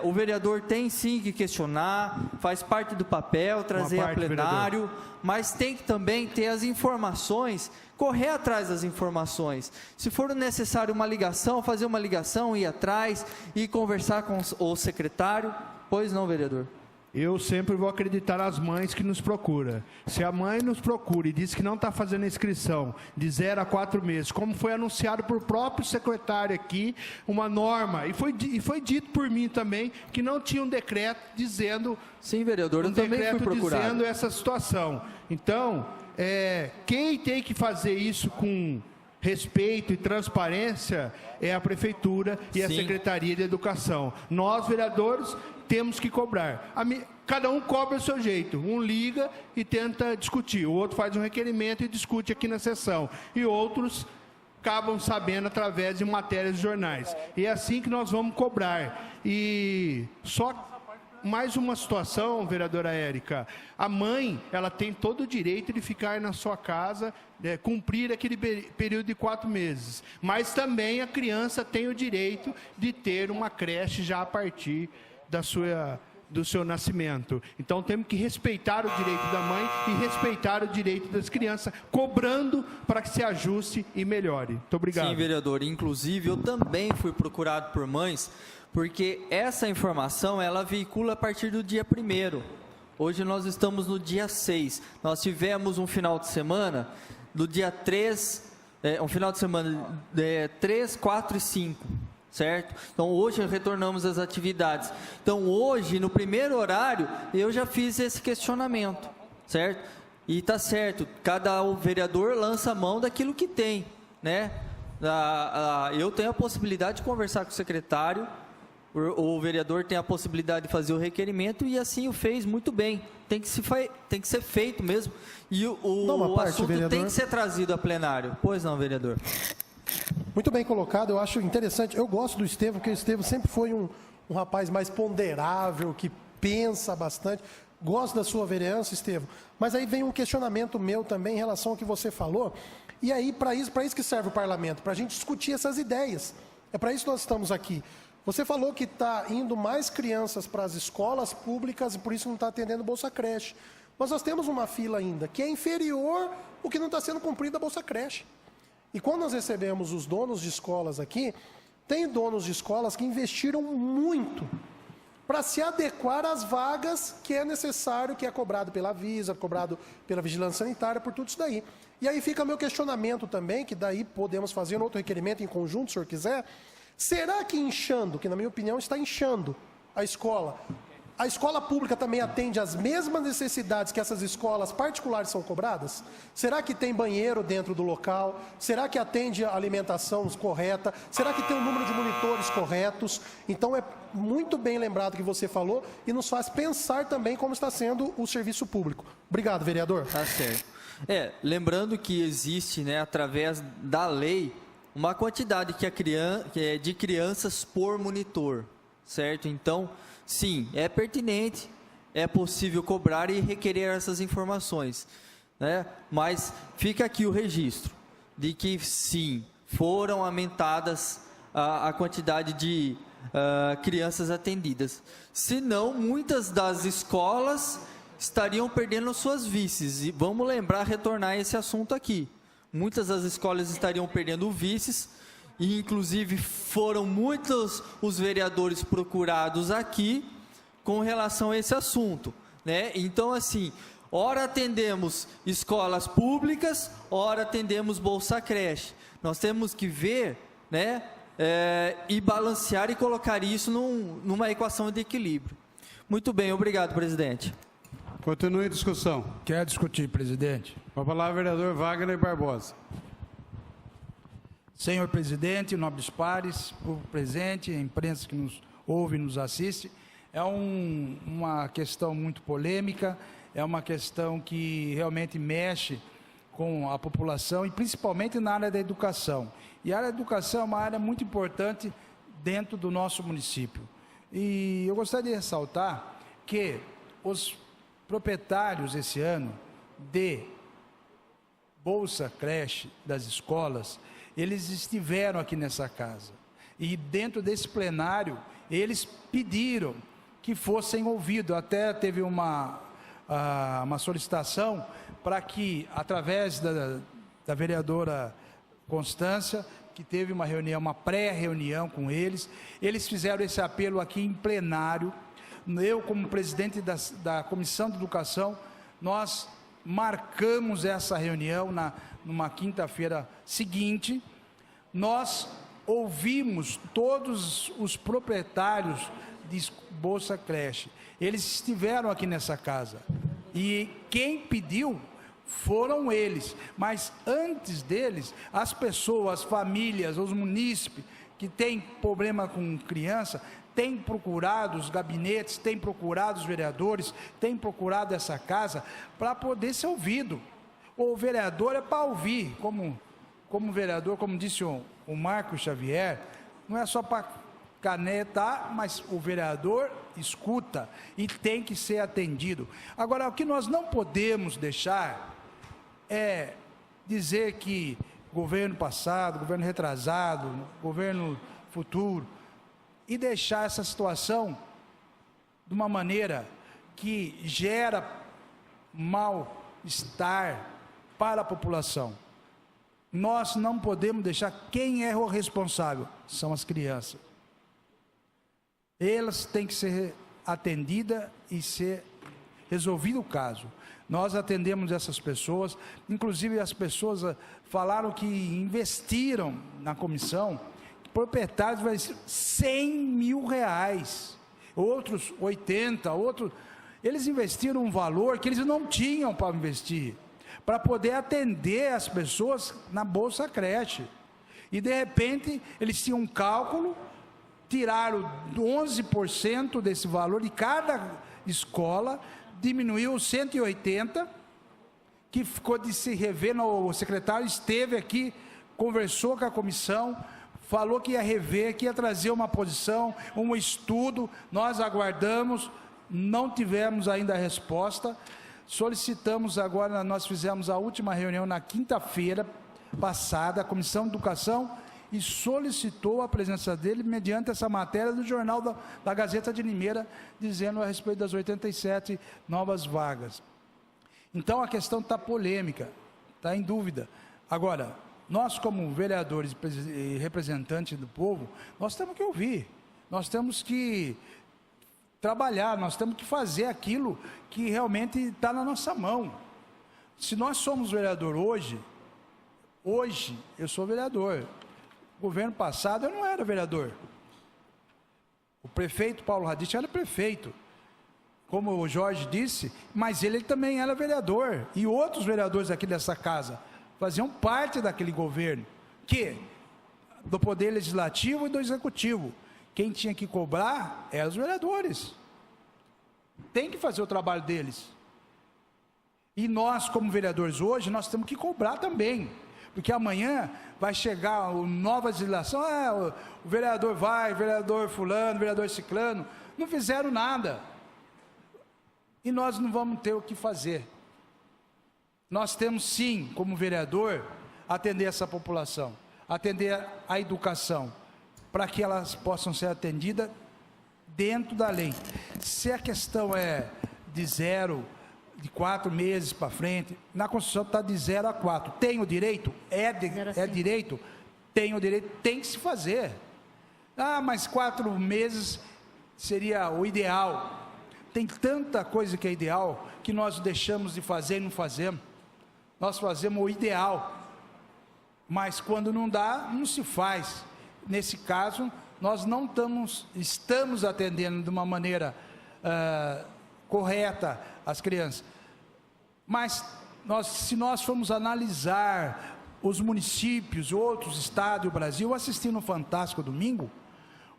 o vereador tem sim que questionar, faz parte do papel, trazer a plenário, mas tem que também ter as informações, correr atrás das informações. Se for necessário uma ligação, fazer uma ligação, ir atrás e conversar com o secretário. Pois não, vereador? Eu sempre vou acreditar nas mães que nos procuram. Se a mãe nos procura e diz que não está fazendo a inscrição de 0 a 4 meses, como foi anunciado por próprio secretário aqui, uma norma, e foi dito por mim também, que não tinha um decreto dizendo... Sim, vereador, eu também fui procurado. Dizendo essa situação. Então, quem tem que fazer isso com respeito e transparência é a Prefeitura e a Secretaria de Educação. Nós, vereadores, temos que cobrar. Cada um cobra do seu jeito. Um liga e tenta discutir. O outro faz um requerimento e discute aqui na sessão. E outros acabam sabendo através de matérias de jornais. E é assim que nós vamos cobrar. E só mais uma situação, vereadora Érica. A mãe, ela tem todo o direito de ficar na sua casa, cumprir aquele período de 4 meses. Mas também a criança tem o direito de ter uma creche já a partir do seu nascimento. Então, temos que respeitar o direito da mãe e respeitar o direito das crianças, cobrando para que se ajuste e melhore. Muito obrigado. Sim, vereador. Inclusive, eu também fui procurado por mães, porque essa informação, ela veicula a partir do dia 1º. Hoje nós estamos no dia 6. Nós tivemos um final de semana, do dia 3, um final de semana 3, 4 e 5. Certo? Então, hoje retornamos às atividades. Então, hoje, no primeiro horário, eu já fiz esse questionamento, certo? E está certo, cada vereador lança a mão daquilo que tem, né? Eu tenho a possibilidade de conversar com o secretário, o vereador tem a possibilidade de fazer o requerimento e assim o fez muito bem. Tem que ser feito mesmo. E o assunto vereador tem que ser trazido a plenário. Pois não, vereador? Muito bem colocado, eu acho interessante. Eu gosto do Estevão, porque o Estevão sempre foi um rapaz mais ponderável, que pensa bastante. Gosto da sua vereança, Estevão. Mas aí vem um questionamento meu também em relação ao que você falou. E aí, para isso que serve o parlamento, para a gente discutir essas ideias. É para isso que nós estamos aqui. Você falou que está indo mais crianças para as escolas públicas e por isso não está atendendo o Bolsa Creche. Mas nós temos uma fila ainda que é inferior ao que não está sendo cumprido a Bolsa Creche. E quando nós recebemos os donos de escolas aqui, tem donos de escolas que investiram muito para se adequar às vagas que é necessário, que é cobrado pela Visa, cobrado pela Vigilância Sanitária, por tudo isso daí. E aí fica meu questionamento também, que daí podemos fazer um outro requerimento em conjunto, se o senhor quiser. Será que inchando, que na minha opinião está inchando a escola, a escola pública também atende às mesmas necessidades que essas escolas particulares são cobradas? Será que tem banheiro dentro do local? Será que atende a alimentação correta? Será que tem um número de monitores corretos? Então, é muito bem lembrado que você falou e nos faz pensar também como está sendo o serviço público. Obrigado, vereador. Tá certo. Lembrando que existe, né, através da lei, uma quantidade que é de crianças por monitor, certo? Então, sim, é pertinente, é possível cobrar e requerer essas informações, né? Mas fica aqui o registro de que, sim, foram aumentadas a quantidade de crianças atendidas. Senão, muitas das escolas estariam perdendo suas vices. E vamos lembrar, retornar esse assunto aqui. Muitas das escolas estariam perdendo vices, e inclusive foram muitos os vereadores procurados aqui com relação a esse assunto, né? Então, assim, ora atendemos escolas públicas, ora atendemos Bolsa Creche. Nós temos que ver, né, e balancear e colocar isso numa equação de equilíbrio. Muito bem, obrigado, presidente. Continue a discussão. Quer discutir, presidente? Com a palavra, vereador Wagner Barbosa. Senhor presidente, nobres pares, povo presente, a imprensa que nos ouve e nos assiste, é uma questão muito polêmica, é uma questão que realmente mexe com a população e principalmente na área da educação. E a área da educação é uma área muito importante dentro do nosso município. E eu gostaria de ressaltar que os proprietários esse ano de Bolsa Creche das escolas, eles estiveram aqui nessa casa. E dentro desse plenário, eles pediram que fossem ouvidos. Até teve uma solicitação para que, através da vereadora Constância, que teve uma reunião, uma pré-reunião com eles, eles fizeram esse apelo aqui em plenário. Eu, como presidente da Comissão de Educação, nós marcamos essa reunião numa quinta-feira seguinte. Nós ouvimos todos os proprietários de Bolsa Creche. Eles estiveram aqui nessa casa. E quem pediu foram eles. Mas antes deles, as pessoas, as famílias, os munícipes que têm problema com criança, tem procurado os gabinetes, tem procurado os vereadores, tem procurado essa casa para poder ser ouvido. O vereador é para ouvir, como vereador, como disse o Marco Xavier, não é só para canetar, mas o vereador escuta e tem que ser atendido. Agora, o que nós não podemos deixar é dizer que governo passado, governo retrasado, governo futuro, e deixar essa situação de uma maneira que gera mal-estar para a população. Nós não podemos deixar. Quem é o responsável? São as crianças. Elas têm que ser atendidas e ser resolvido o caso. Nós atendemos essas pessoas, inclusive as pessoas falaram que investiram na comissão, proprietários vai ser 100 mil reais, outros 80, outros, eles investiram um valor que eles não tinham para investir, para poder atender as pessoas na Bolsa Creche, e de repente eles tinham um cálculo, tiraram 11% desse valor de cada escola, diminuiu 180, que ficou de se rever, o secretário esteve aqui, conversou com a comissão, falou que ia rever, que ia trazer uma posição, um estudo, nós aguardamos, não tivemos ainda a resposta, solicitamos agora, nós fizemos a última reunião na quinta-feira passada, a Comissão de Educação, e solicitou a presença dele mediante essa matéria do jornal da Gazeta de Limeira, dizendo a respeito das 87 novas vagas. Então a questão está polêmica, está em dúvida. Agora, nós como vereadores e representantes do povo, nós temos que ouvir, nós temos que trabalhar, nós temos que fazer aquilo que realmente está na nossa mão. Se nós somos vereador hoje eu sou vereador. Governo passado eu não era vereador. O prefeito Paulo Radich era prefeito. como o Jorge disse, mas ele também era vereador, e outros vereadores aqui dessa casa faziam parte daquele governo, do Poder Legislativo e do Executivo. Quem tinha que cobrar eram os vereadores. Tem que fazer o trabalho deles. E nós, como vereadores hoje, nós temos que cobrar também. Porque amanhã vai chegar a nova legislação, o vereador vai, o vereador fulano, o vereador ciclano, não fizeram nada. E nós não vamos ter o que fazer. Nós temos sim, como vereador, atender essa população, atender a educação, para que elas possam ser atendidas dentro da lei. Se a questão é de 4 meses para frente, na Constituição está de 0 a 4. Tem o direito? Direito? Tem o direito, tem que se fazer. Mas 4 meses seria o ideal. Tem tanta coisa que é ideal, que nós deixamos de fazer e não fazemos. Nós fazemos o ideal. Mas quando não dá, não se faz. Nesse caso, nós não estamos atendendo de uma maneira correta as crianças. Mas se nós formos analisar os municípios, outros estados do Brasil, eu assisti no Fantástico domingo,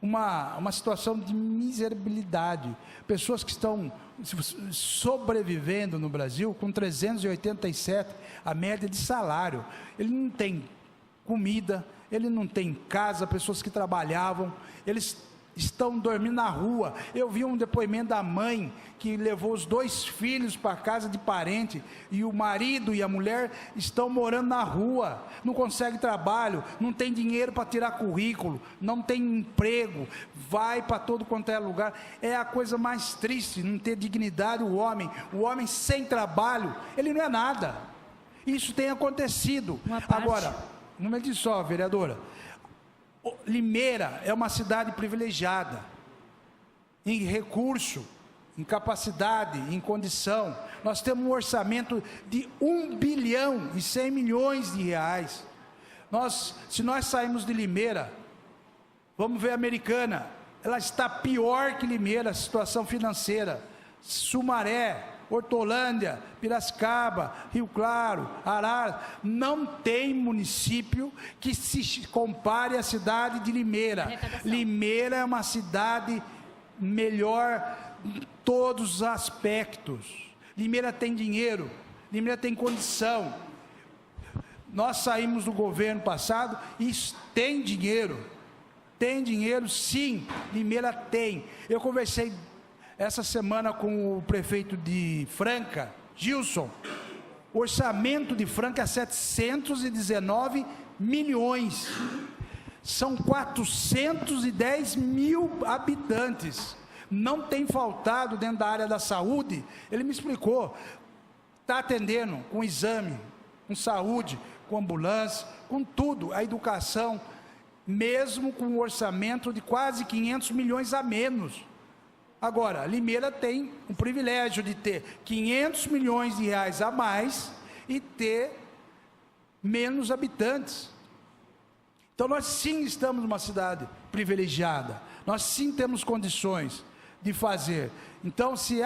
uma situação de miserabilidade. Pessoas que estão sobrevivendo no Brasil com 387 a média de salário. Ele não tem comida, ele não tem casa, pessoas que trabalhavam, eles estão dormindo na rua. Eu vi um depoimento da mãe que levou os 2 filhos para casa de parente, e o marido e a mulher estão morando na rua, não consegue trabalho, não tem dinheiro para tirar currículo, não tem emprego, vai para todo quanto é lugar. É a coisa mais triste, não ter dignidade. O homem sem trabalho, ele não é nada. Isso tem acontecido. Agora, não me diz só, vereadora, Limeira é uma cidade privilegiada em recurso, em capacidade, em condição. Nós temos um orçamento de 1 bilhão e 100 milhões de reais. Se nós sairmos de Limeira, vamos ver a Americana, ela está pior que Limeira, a situação financeira. Sumaré, Hortolândia, Piracicaba, Rio Claro, Araras, não tem município que se compare à cidade de Limeira. Limeira é uma cidade melhor em todos os aspectos. Limeira tem dinheiro, Limeira tem condição. Nós saímos do governo passado e tem dinheiro sim, Limeira tem. Eu conversei essa semana com o prefeito de Franca, Gilson. O orçamento de Franca é 719 milhões. São 410 mil habitantes. Não tem faltado dentro da área da saúde. Ele me explicou. Está atendendo com exame, com saúde, com ambulância, com tudo. A educação, mesmo com um orçamento de quase 500 milhões a menos. Agora, Limeira tem o privilégio de ter 500 milhões de reais a mais e ter menos habitantes. Então, nós sim estamos numa cidade privilegiada. Nós sim temos condições de fazer. Então, se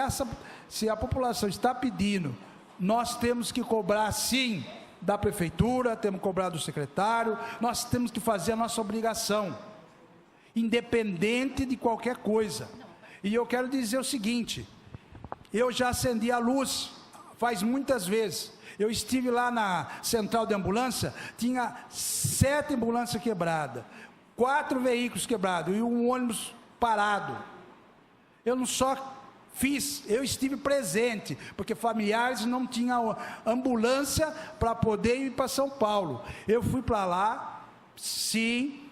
a população está pedindo, nós temos que cobrar sim da prefeitura, temos que cobrar do secretário, nós temos que fazer a nossa obrigação, independente de qualquer coisa. E eu quero dizer o seguinte, eu já acendi a luz, faz muitas vezes. Eu estive lá na central de ambulância, tinha 7 ambulâncias quebradas, 4 veículos quebrados e um ônibus parado. Eu não só fiz, eu estive presente, porque familiares não tinham ambulância para poder ir para São Paulo. Eu fui para lá, sim,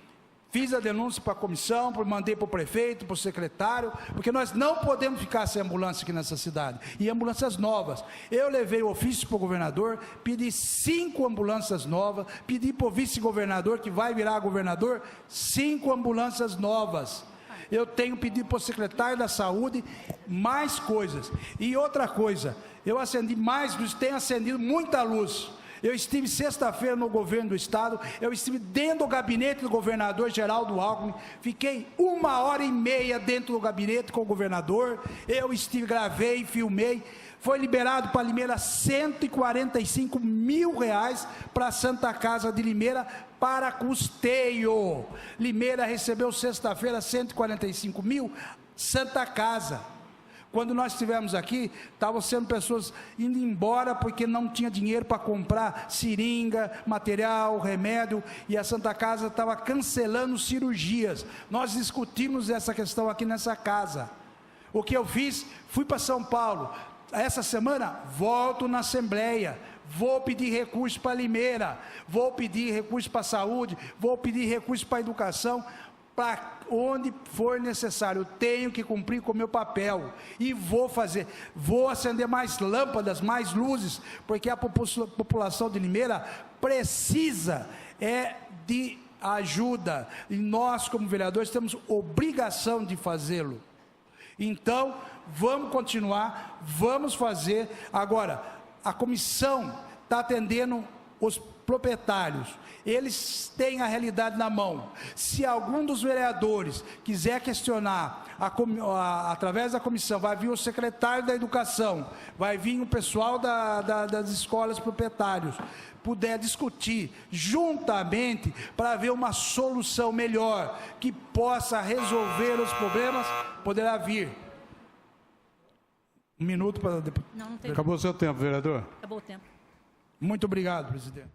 fiz a denúncia para a comissão, mandei para o prefeito, para o secretário, porque nós não podemos ficar sem ambulância aqui nessa cidade, e ambulâncias novas. Eu levei o ofício para o governador, pedi 5 ambulâncias novas, pedi para o vice-governador, que vai virar governador, 5 ambulâncias novas. Eu tenho pedido para o secretário da saúde mais coisas. E outra coisa, eu acendi mais luz, tenho acendido muita luz. Eu estive sexta-feira no governo do estado, eu estive dentro do gabinete do governador Geraldo Alckmin, fiquei 1h30 dentro do gabinete com o governador, eu estive, gravei, filmei, foi liberado para Limeira R$145 mil para a Santa Casa de Limeira para custeio. Limeira recebeu sexta-feira 145 mil, Santa Casa. Quando nós estivemos aqui, estavam sendo pessoas indo embora porque não tinha dinheiro para comprar seringa, material, remédio, e a Santa Casa estava cancelando cirurgias. Nós discutimos essa questão aqui nessa casa. O que eu fiz? Fui para São Paulo. Essa semana, volto na Assembleia. Vou pedir recurso para Limeira, vou pedir recurso para a saúde, vou pedir recurso para a educação, para onde for necessário. Eu tenho que cumprir com o meu papel e vou fazer, vou acender mais lâmpadas, mais luzes, porque a população de Limeira precisa de ajuda, e nós como vereadores temos obrigação de fazê-lo. Então, vamos continuar, vamos fazer. Agora, a comissão está atendendo os proprietários, eles têm a realidade na mão. Se algum dos vereadores quiser questionar, através da comissão, vai vir o secretário da Educação, vai vir o pessoal das escolas proprietários, puder discutir juntamente para ver uma solução melhor, que possa resolver os problemas, poderá vir. 1 minuto para... Não tem. Acabou o seu tempo, vereador. Acabou o tempo. Muito obrigado, presidente.